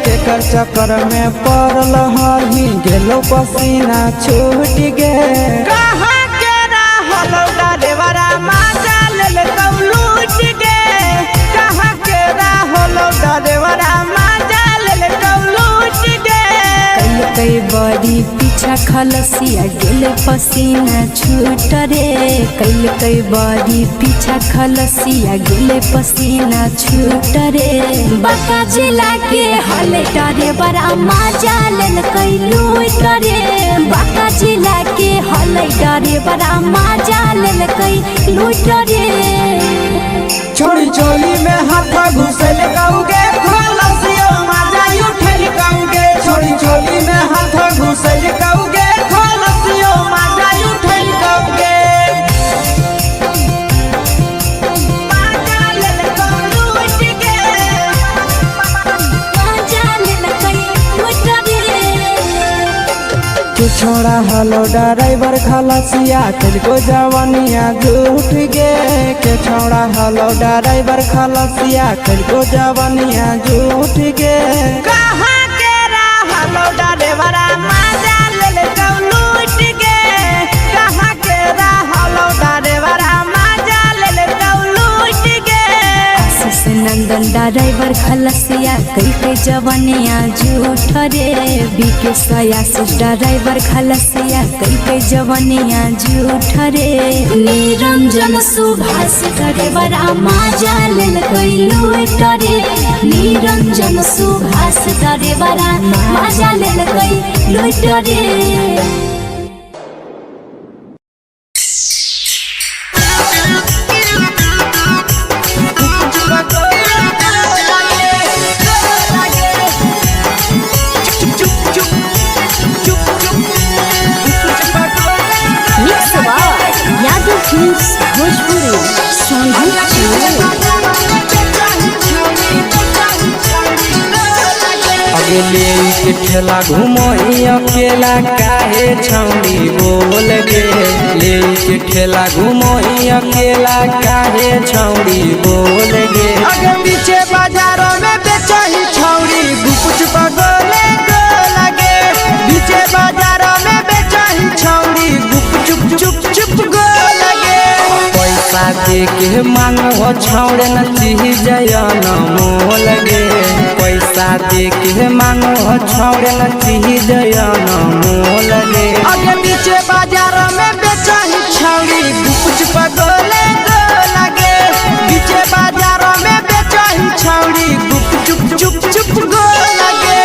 केकर चक्कर में पड़ल हरही गेलो पसीना छूट गे कहाँ के रहलो डरेवरा माजा लेलकौ लूट गे कहाँ के रहलो डरेवरा माजा लेलकौ लूट गे कई बड़ी पीछा खलसिया गेले पसीना छूट रे कई बड़ी पीछा खलसिया गेले पसीना छूट रे बांका जिला के हले डरे बड़ा माजा लेलकै लूट रे बांका जिला के हले डरे बड़ा माजा लेलकै लूट रे छोड़ी चोली में हाथ घुसल कौगे खलसियो माजा उठल कौगे छोड़ी चोली में हाथ घुसल कौगे खलसियो माजा उठल कौगे छोड़ा हलो ड्राइवर खलसिया तेलको जवानिया झूठ गे के छोड़ा हलो ड्राइवर खलसिया तेलको जवानिया झूठ गे कहाँ के रहलो ड्राइवरा माजा लेलकौ लूट गे कहाँ के रहलो ड्राइवरा माजा लेलकौ लूट ड्राइवर खलसिया कई के जवनिया झूठ रे बीके आशीष ड्राइवर खलसिया कई के जवनिया झूठ रे निरंजन सुभाष ड्राइवरा माजा लेल कैलू रे निरंजन सुभाष ड्राइवरा माजा लेल कैलू रे। अगले के ठेला घुमोई अकेला काहे छौड़ी बोल गे ले के ठेला घुमोई अकेला काहे छौड़ी बोल गे अगे पीछे बाजारों में बेचही छौड़ी गुपुच पगोले गो लगे पीछे बाजारों में बेचही छौड़ी गुप चुप चुप गो लगे पैसा दे के मांगो छौड़े न चीज न मोल गे पैसा दे के मांगो छौड़े न चीज न मोल गे अगे पीछे बाजारों में बेचही छौड़ी गुपुच पगोले गो लगे पीछे बाजारों में बेचही छौड़ी गुप चुप गो लगे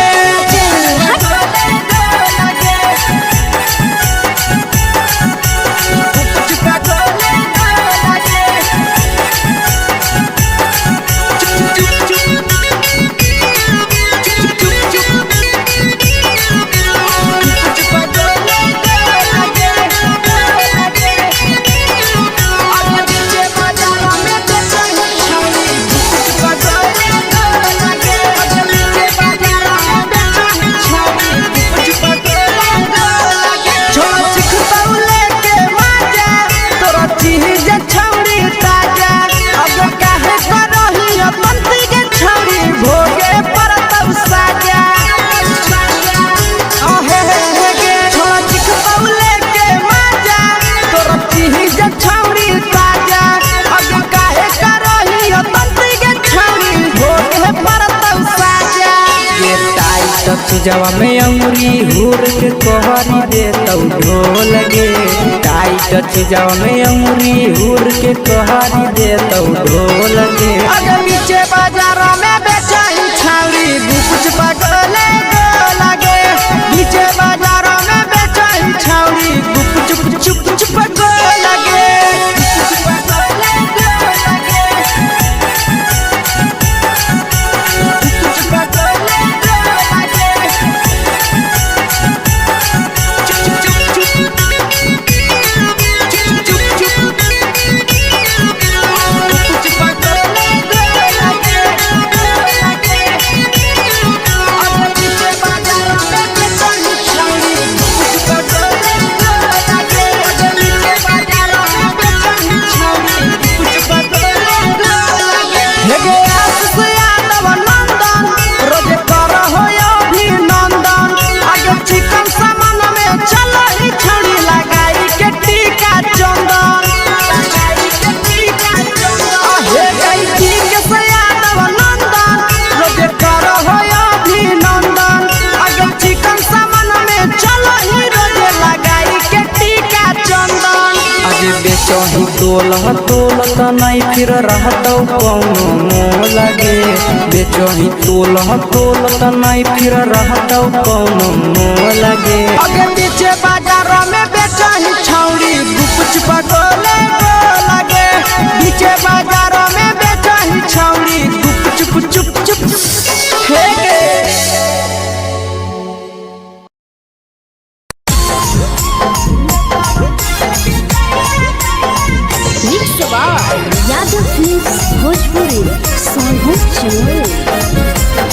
जवा में अंगुरी हुर के कोहरी दे तौ ढोल गे टाइट जवा में अंगुरी हुर के कोहरी दे तौ ढोल गे अगे पीछे बाजारों में बेचही छौड़ी गुपुच पगोले गो लगे पीछे बाजारों में बेचही छौड़ी गुप चुप गो लगे बेचही तोल त नहीं फिर रहतौ कौनो मोल गे बेचही तोल त नहीं फिर रहतौ कौनो मोल गे अगे पीछे बाजारों में बेचही छौड़ी गुपुच पगोले गो लगे पीछे बाजारों में बेचही छौड़ी गुप चुप हे गे यादव फिल्म्स भोजपुरी सोनू चोर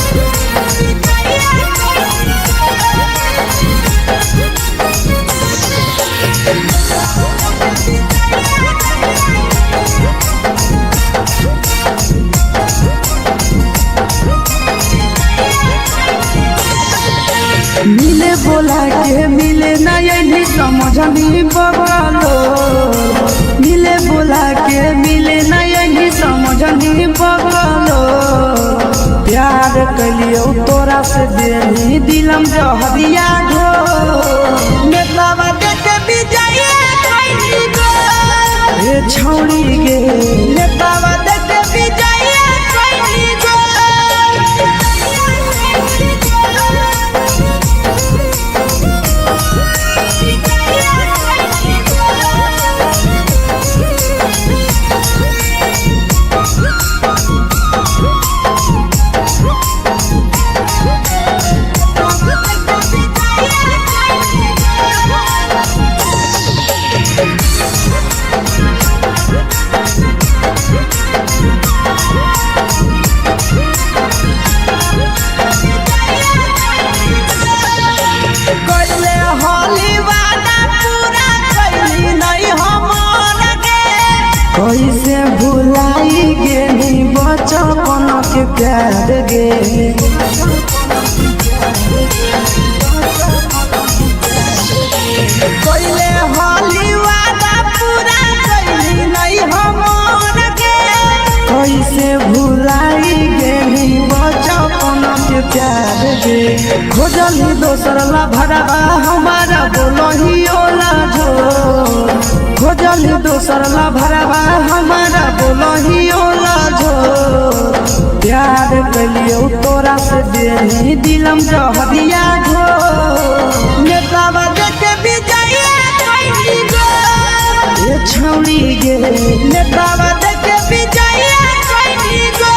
मिले बोला के मिले नहीं समझनी बगलो मिले बोला के मिले नहीं समझनी बगलो कलियो तोरा से देनी दिलम जहरिया घो नेतावा देख विजय कैली गो ए छौड़ी गे नेतावा देख विजय कैली गो कैसे भुलाई गेली बचपन के प्यार गे कैले होली वादा पूरा कैली नहीं हमर गे कैसे भुलाई गेली बचपन के प्यार गे खोजली दोसर ला भरवा हमारा बोलही ओला झोर खोजली दोसर ला भरवा हमारा बोलही ओला झोर प्यार कलियो तोरा से देनी दिलम जहरिया घो नेतावा देख विजय कैली गो ए छौड़ी गे नेतावा देख विजय कैली गो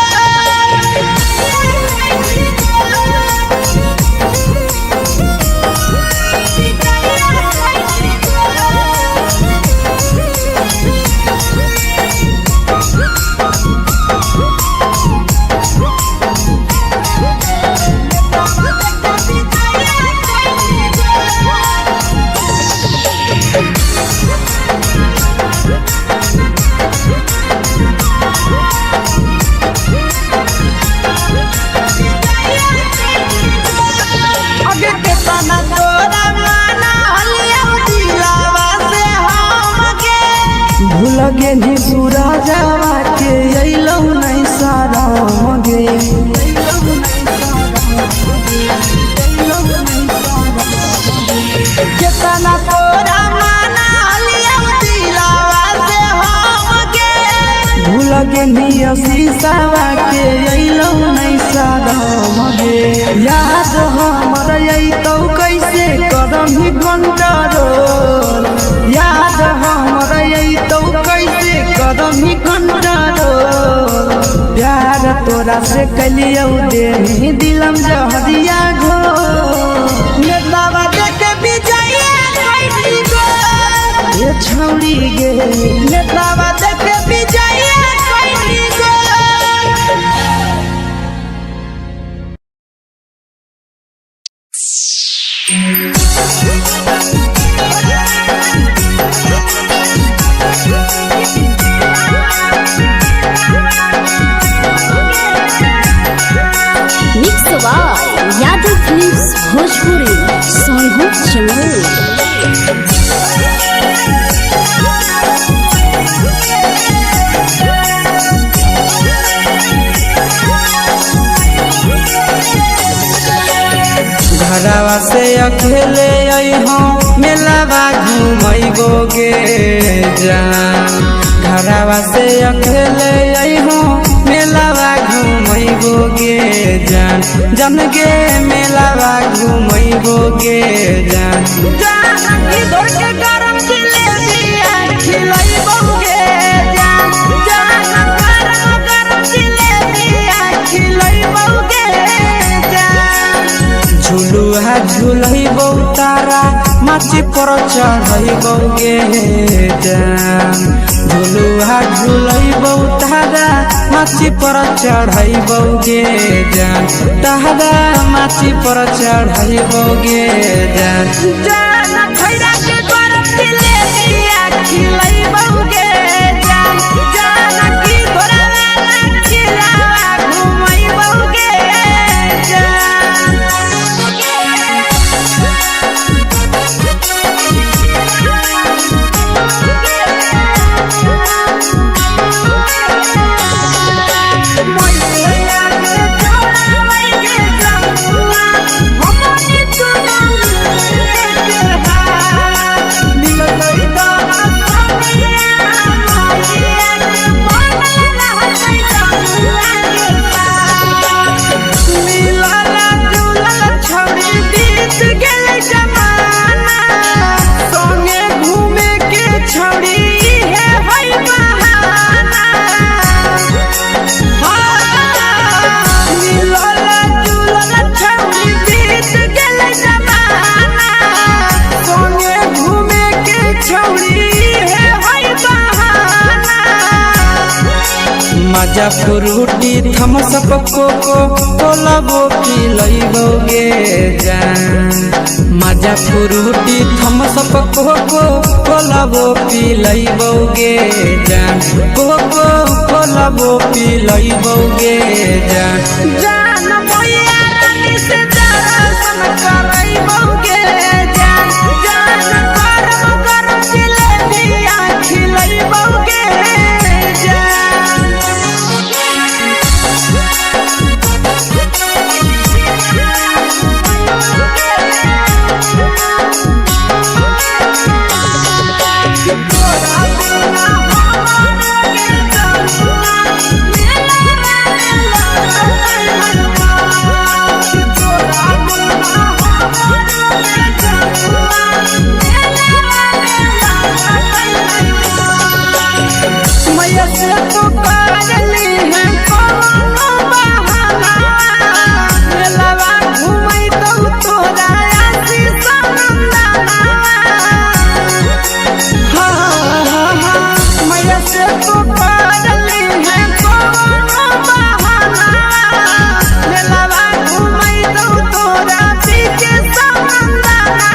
भूलगे नी सूरजवा के अइलौ नहीं सारा गे केतना तोरा माना लियौ दिलावा से हम गे भूलगे नी शीशावा के अइलौ नहीं सारा गे याद हमर अइतौ कैसे करमही कंट्रोल याद हमर अइतौ कैसे करमही कंट्रोल प्यार तोरा से कलियो देनी दिलम जहरिया घो नेतावा देख विजय कैली गो ए छौड़ी गे नेतावा देख विजय कैली गो यादव फिल्म्स भोजपुरी सोनभद्र चैनल घरवा से अकेले अइहो मेलावा घुमैबो गे जान घरवा से अकेले अइहो मेलावा घुमैबो गे जान जन गे मेलावा घुमैबो गे जान की दौड़ के गरम जिलेबिया खिलैबो गे जान गरम जिलेबिया खिलैबो गे जान झुलुहा झुलैबो तारा माची पर चढ़ैबो गे जान झुलुहा झुलैबो तारा माची पर चढ़ैबो गे जान तारा माची पर चढ़ैबो गे जान खैरा के गरम जिलेबिया खिलैबो गे जान की घोड़ा वाला खिलावा घुमैबो गे जान मजा फ्रूटी थम्सअप कोको कोलाबो पी लइबोगे जान मजा फ्रूटी थम्सअप कोको कोलाबो पी लइबोगे जान कोको कोलाबो पी लइबोगे जान जान मोया रानी से दर्शन करइबोगे जान जान गरम गरम जिलेबिया खिलइबोगे जान मैया से तो करली है कोनो बहाना मेलावा घुमई तो तोरा आसी सनंदना मैया से तो करली है कोनो बहाना मेलावा घुमई तो तोरा पीछे सनंदना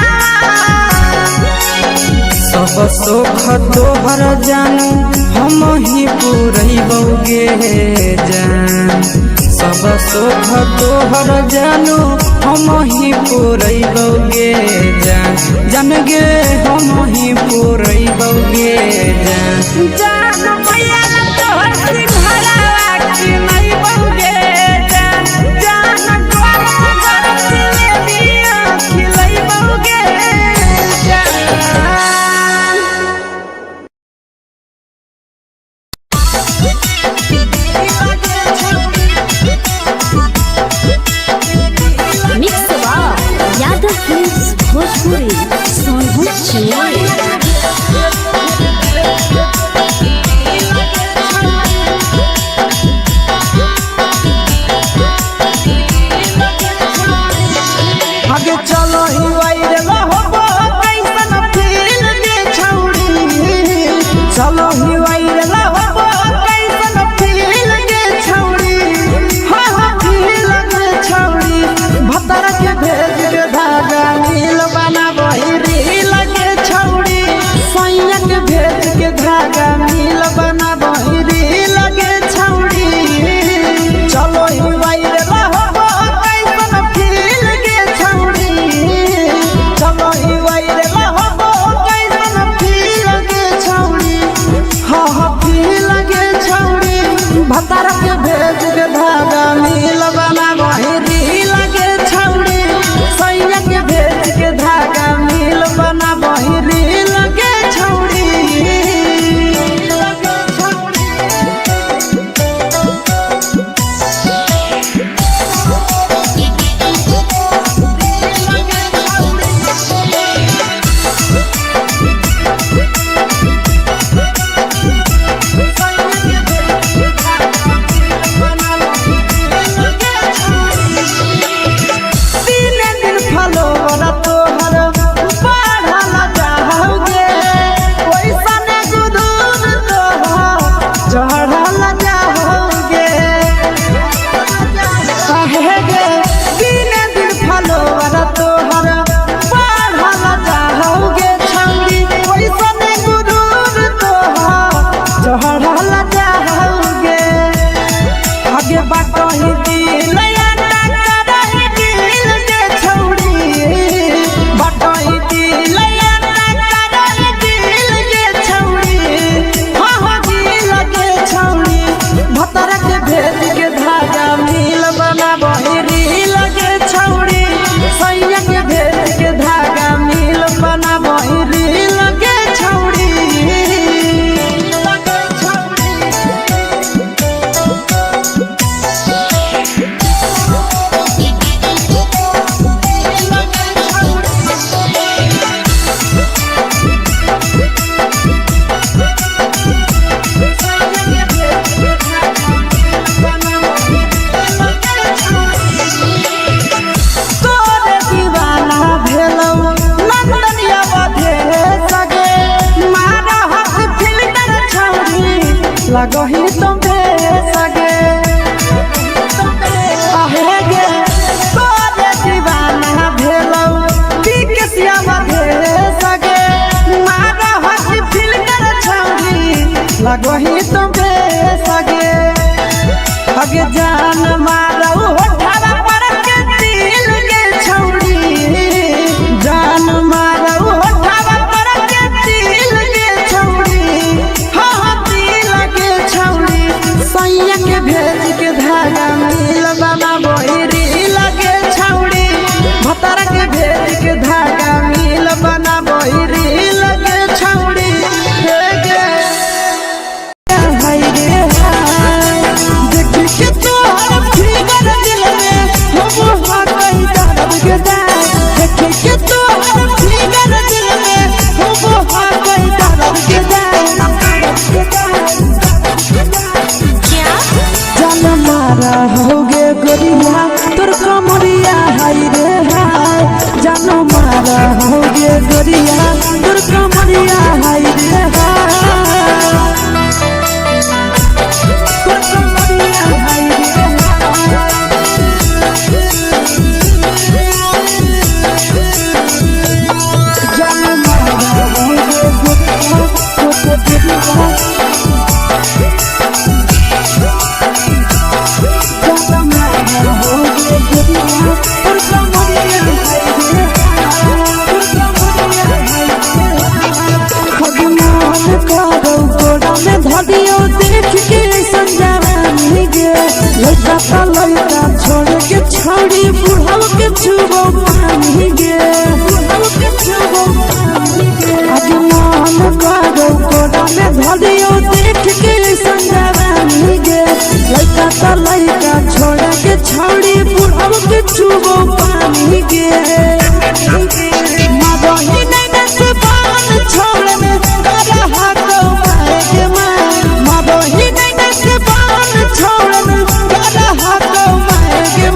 सब सुख तोहर जानू हम ही पूरइबोगे जान सब सुख तोहर जानू हम ही पूरइबोगे जान जान गे हम ही पूरइबोगे जान जान मैया तोहर सिंघरावा खिलइबोगे जान जान गरम गरम जिलेबिया खिलइबोगे जान मिक्स यादव फिल्म्स भोजपुरी सोनभद्र तुम सगे आहे गे तोरे दीवाना भेलौ के सियावा भेले सगे मारा हसी फिल्टर छौरी लगही तुम सगे अगे जान मारौ होठवा पर के दिल के छौरी जान मारौ होठवा पर के दिल के छौरी हाँ दिल के छौरी सैया के भेज के धागा मिल बना बोरी लगे छौरी भतर के भेज के धागा मिल बना बोरी लगे छौरी के तोहर फिगर दिल में हम कहीं दर्द के देखे के तोहर फिगर दिल में हम कहीं दर्द के जान मारा होगे गोरिया तोर कमरिया हाय रे हाय जान मारा होगे गोरिया तोर कमरिया हाय रे हाय तोर कमरिया हाय रे जान मारा होगे गोरिया तोर कमरिया लड़का छोड़ के छोड़ी बुढ़ाव के छुबो पानी गे आगे मन करो कोड़ा में धरियो देख के संजवानी गे लड़का छोड़ के छोड़ी बुढ़ाव के छुबो पानी गे मगही नहीं से बान छोड़ में रहा तो मारे के मगही नहीं से बान छोड़ में रहा तो मारे के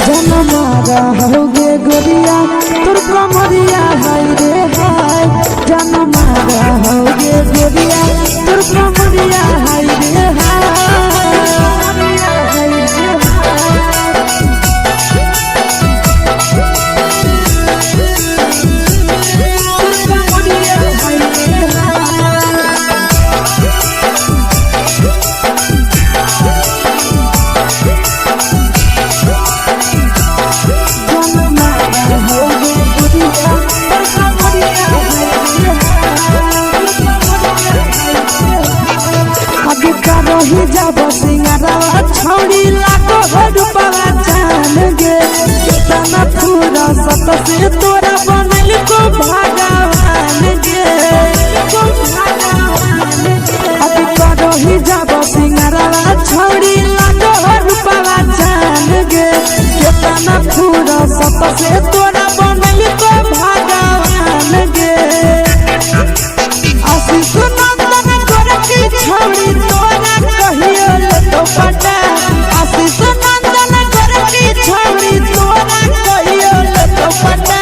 जन मारा होगे गोरिया तोर कमरिया हाय रे हाय जन मारा होगे गोरिया तोर कमरिया हाय रे रही जब सिंगारवा छौड़ी लाखो रुपवा जान गे कितना पूरा सत से तोरा बनल को भगवान गे अभी रही जब सिंगारवा छौड़ी लाखो रुपवा जान गे कितना पूरा सत से तोरा बनल को भगवान गे आशीष नंदन गोरखी छौड़ी तोरा कहियो तो पटा आशीष नंदन गोरखी छौड़ी तोरा कहियो तो पटा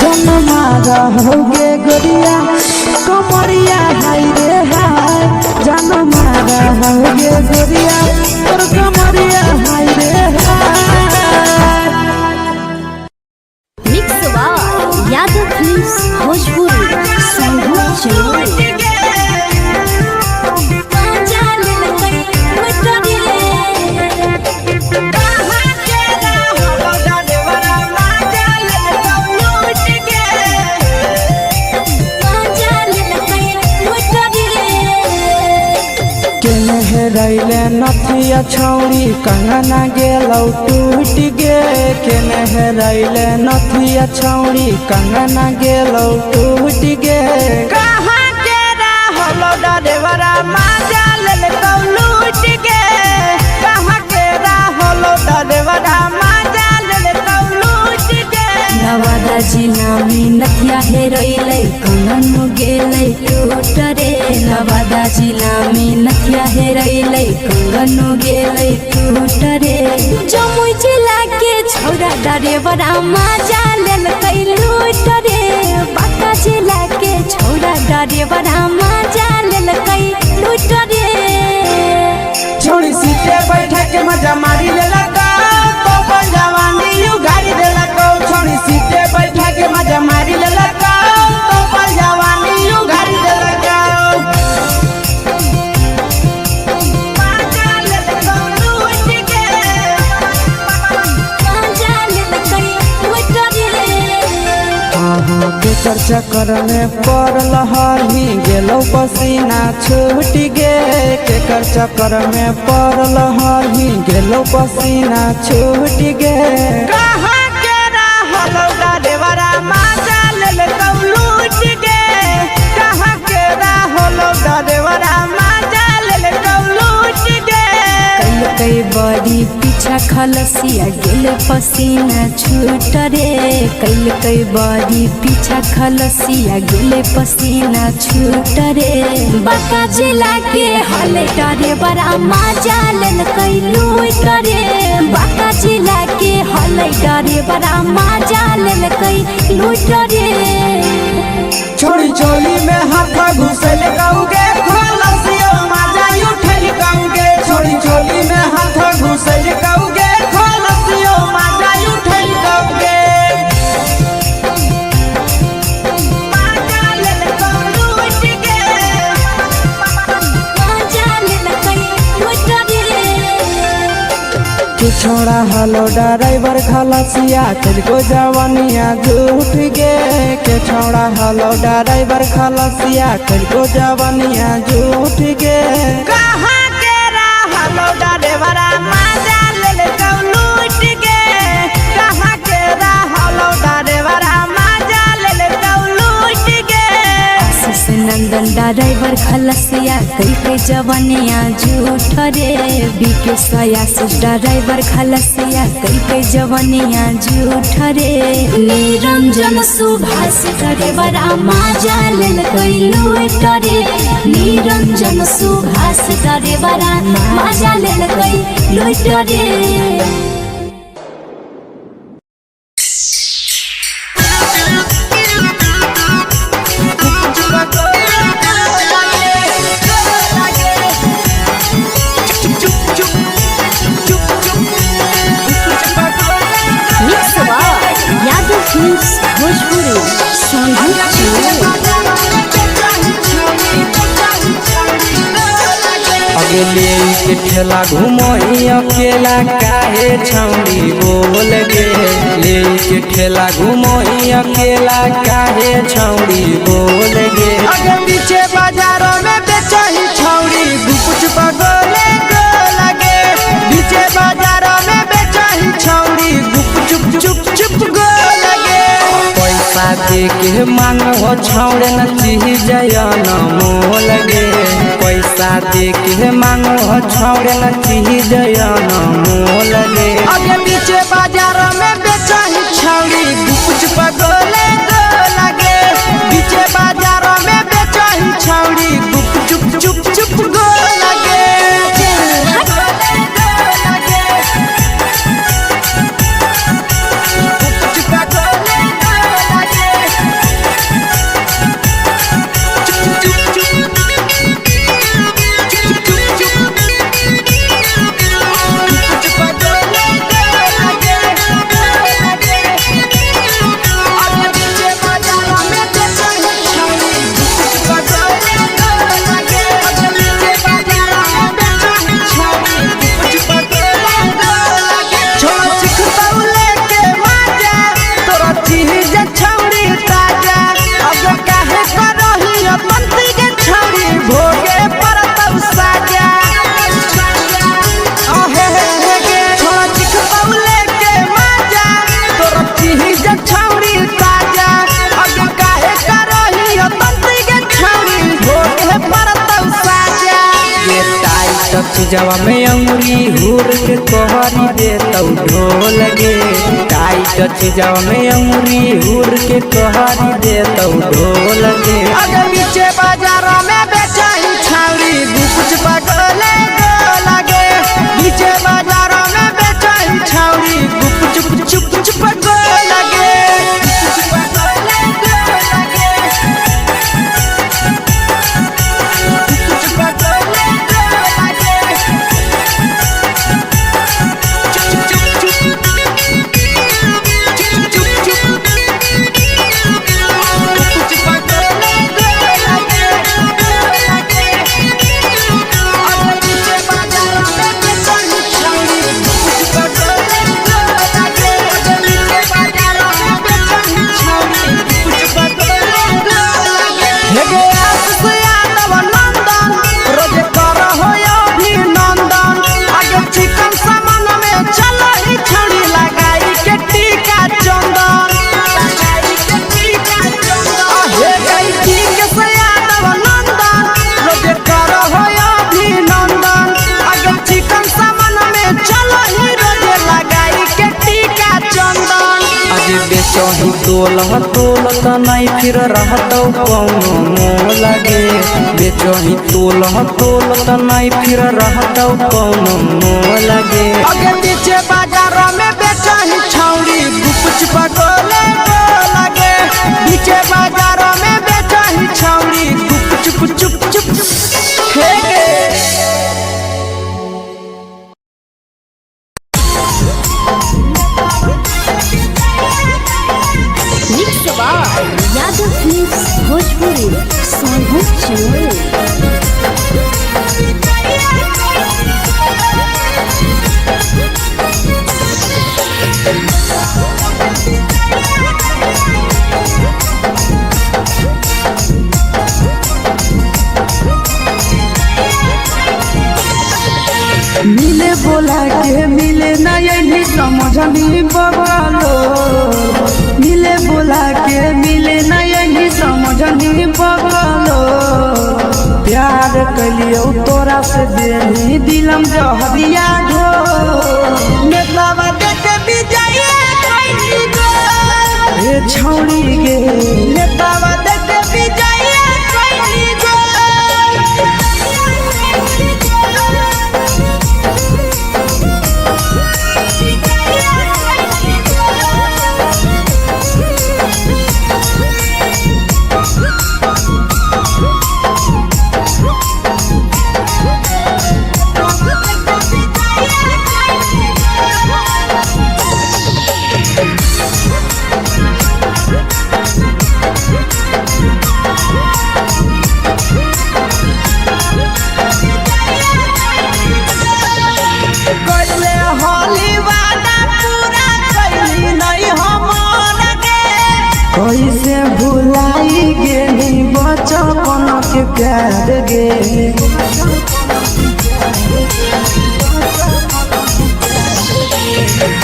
जन मारा होगे गोरिया कमरिया हाय रे हाय जन मारा होगे गोरिया तोर कमरिया हाय रे हाय मिक्स यादव फिल्म्स भोजपुरी संगीत चैनल रैले नथिया छौड़ी कंगना गेलौ टूट गे केने रैले नथिया छौड़ी कंगना गेलौ टूट गे कहाँ के रहलो डरेवरा माजा लेलकौ लूट गे कहाँ के रहलो डरेवरा माजा लेलकौ लूट गे नवादा जिला में नथिया हेरोइले कंगन गेले टूट रे नवादा जिला में नथिया हेरोइले कंगन गेले टूट रे जमुई जिला के छौरा ड्राइवर मजा लेल कई लूट रे बांका जिला के छौरा ड्राइवर मजा लेल कई लूट रे छोड़ी सीटे बैठा के मजा मारी लेला तो अपन जवानी यू गाड़ी देला को छोड़ी सीटे बैठा के मजा मारी लेला तो अपन जवानी यू गाड़ी देला को मजा लेला को लूट के मजा लेल कई लूट रे केकर चक्कर में पड़ल हही गेलो पसीना छूट गे केकर चक्कर में पड़ल हही गेलो पसीना छूट गे कहाँ के रहलो ड्राइवरा मजा लेल को लूट के कहाँ के रहलो ड्राइवरा मजा लेल को लूट के कई बड़ी पीछा खलसिया गेल पसीना छूट रे कई बड़ी पीछा खलसिया गेल पसीना छूट रे बांका जिला के हले डरे बड़ा मजा लेल कई लूट रे बांका जिला के हले डरे बड़ा मजा लेल कई लूट रे छोड़ी चोली में हाथ घुसल गाऊगे खलसियो मजा उठल गाऊगे छोड़ी चोली में हाथ घुसल गाऊगे खलसियो मजा उठल गाऊगे मजा लेल को लूट के मजा लेल कई लूट रे तू छोड़ा हलो ड्राइवर खलसिया तुझको जवानिया झूठ गे के छोड़ा हलो ड्राइवर खलसिया तुझको जवानिया झूठ गे कहाँ के रहलो ड्राइवरा मजा लेल को लूट के कहाँ के रहलो ड्राइवरा मजा लेल को लूट के आशीष नंदन ड्राइवर खलसिया कई जवनिया झूठ रे बीके आशीष ड्राइवर खलसिया कई जवनिया झूठ रे निरंजन सुभाष ड्राइवर मजा लेल कई लूट रे निरंजन सुभाष ड्राइवर मजा लेल कई लूट रे यादव फिल्म्स भोजपुरी अगले के ठेला घुमई अकेला काहे छौड़ी बोल गे ले के ठेला घुमई अकेला काहे छौड़ी बोल गे आगे पीछे बाजारों में बेचही छौड़ी गुपुच बगोले गो लगे पीछे बाजारों में बेचही छौड़ी गुप चुप चुप चुप गो लगे पैसा दे के मांग हो छौड़े न चीज न मोल गे पैसा दे के मांग हो छौड़े न चीज न मोल गे आगे पीछे बाजारों में बेचही छौड़ी गुपुच बगोले गो लगे पीछे बाजारों में बेचही छौड़ी गुप चुप चुप चुप गो लगे जवा में अंगुरी हुर के कोहरी दे तौ ढोल गे टाइट चीजाव में अंगुरी हुर के कहरी दे तो ढोल के अगर नीचे बाजारों में बेचाई छावरी कुछ पगले लगे नीचे बाजारों में बेचाई छावरी कुछ चुप चुप लगे बेचही तोल त नहीं फिर रहतौ कौनो मोह लगे बेचही तोल त नहीं फिर रहतौ कौनो मोह लगे अगे पीछे बाजारों में बेचही छौरी कुछ पगले लगे पीछे बाजारों में बेचही छौरी चुप यादव फिल्म्स भोजपुरी सोनभद्र चैनल। मिले बोला के मिले नहीं समझनी बगलो मिले बोला के मिले नहीं समझनी बगलो प्यार कलियो तोरा से देनी दिलम जहरिया ढो नेतलावा देखे बिजाइए कैली गो ए छौरी गे नेतलावा देखे बिजाइए कैली गो कैसे भुलाई गेली बचपन के प्यार गे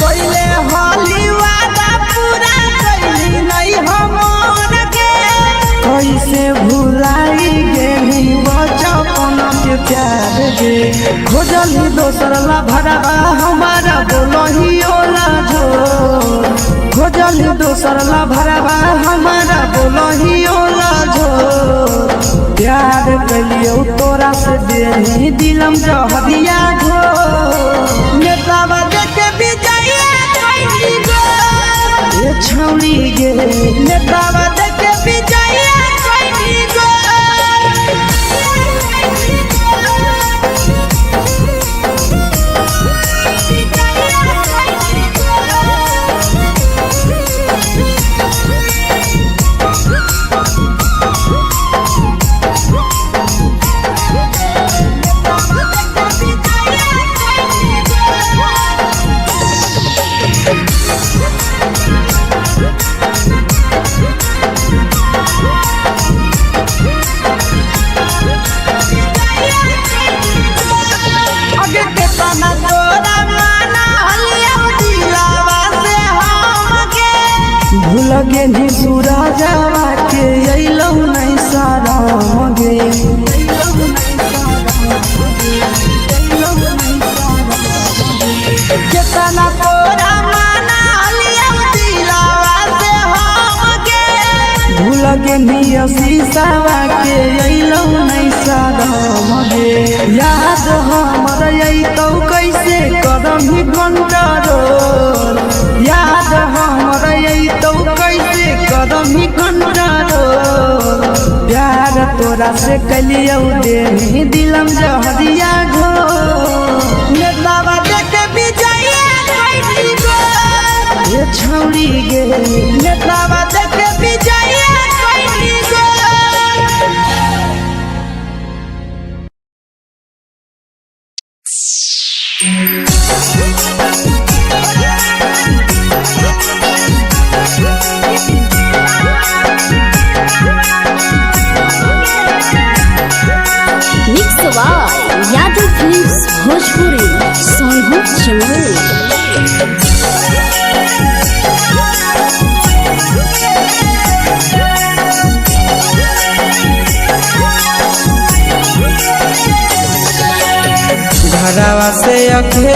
कैले होली वादा पूरा कैली नहीं हमर गे कैसे भुलाई गेली बचपन के प्यार गे खोजली दोसर ला भरवा हमारा बोलही ओला झो खोजली दोसर ला भरवा हमारा बोलही ओला झो प्यार कलियो तोरा से देनी दिलम जहरिया झो नेतावा देखे बिजाइए कैली गो ए छौरी गे नेतावा देखे बिजाइए कैली गो लगे निया शीशावा के अइलौ नहीं सादम गे याद हमर अइतौ कैसे करम ही कंट्रोल याद हमर अइतौ कैसे करम ही कंट्रोल प्यार तोरा से कलियौ देनी दिलम जहरिया घो नेतावा देखे विजया कैसी गो ये छौड़ी गे नेतावा देखे विजया कैसी गो। Mix by Yadav films Bhojpuri Sonu Chamoli. घरवा से अकेले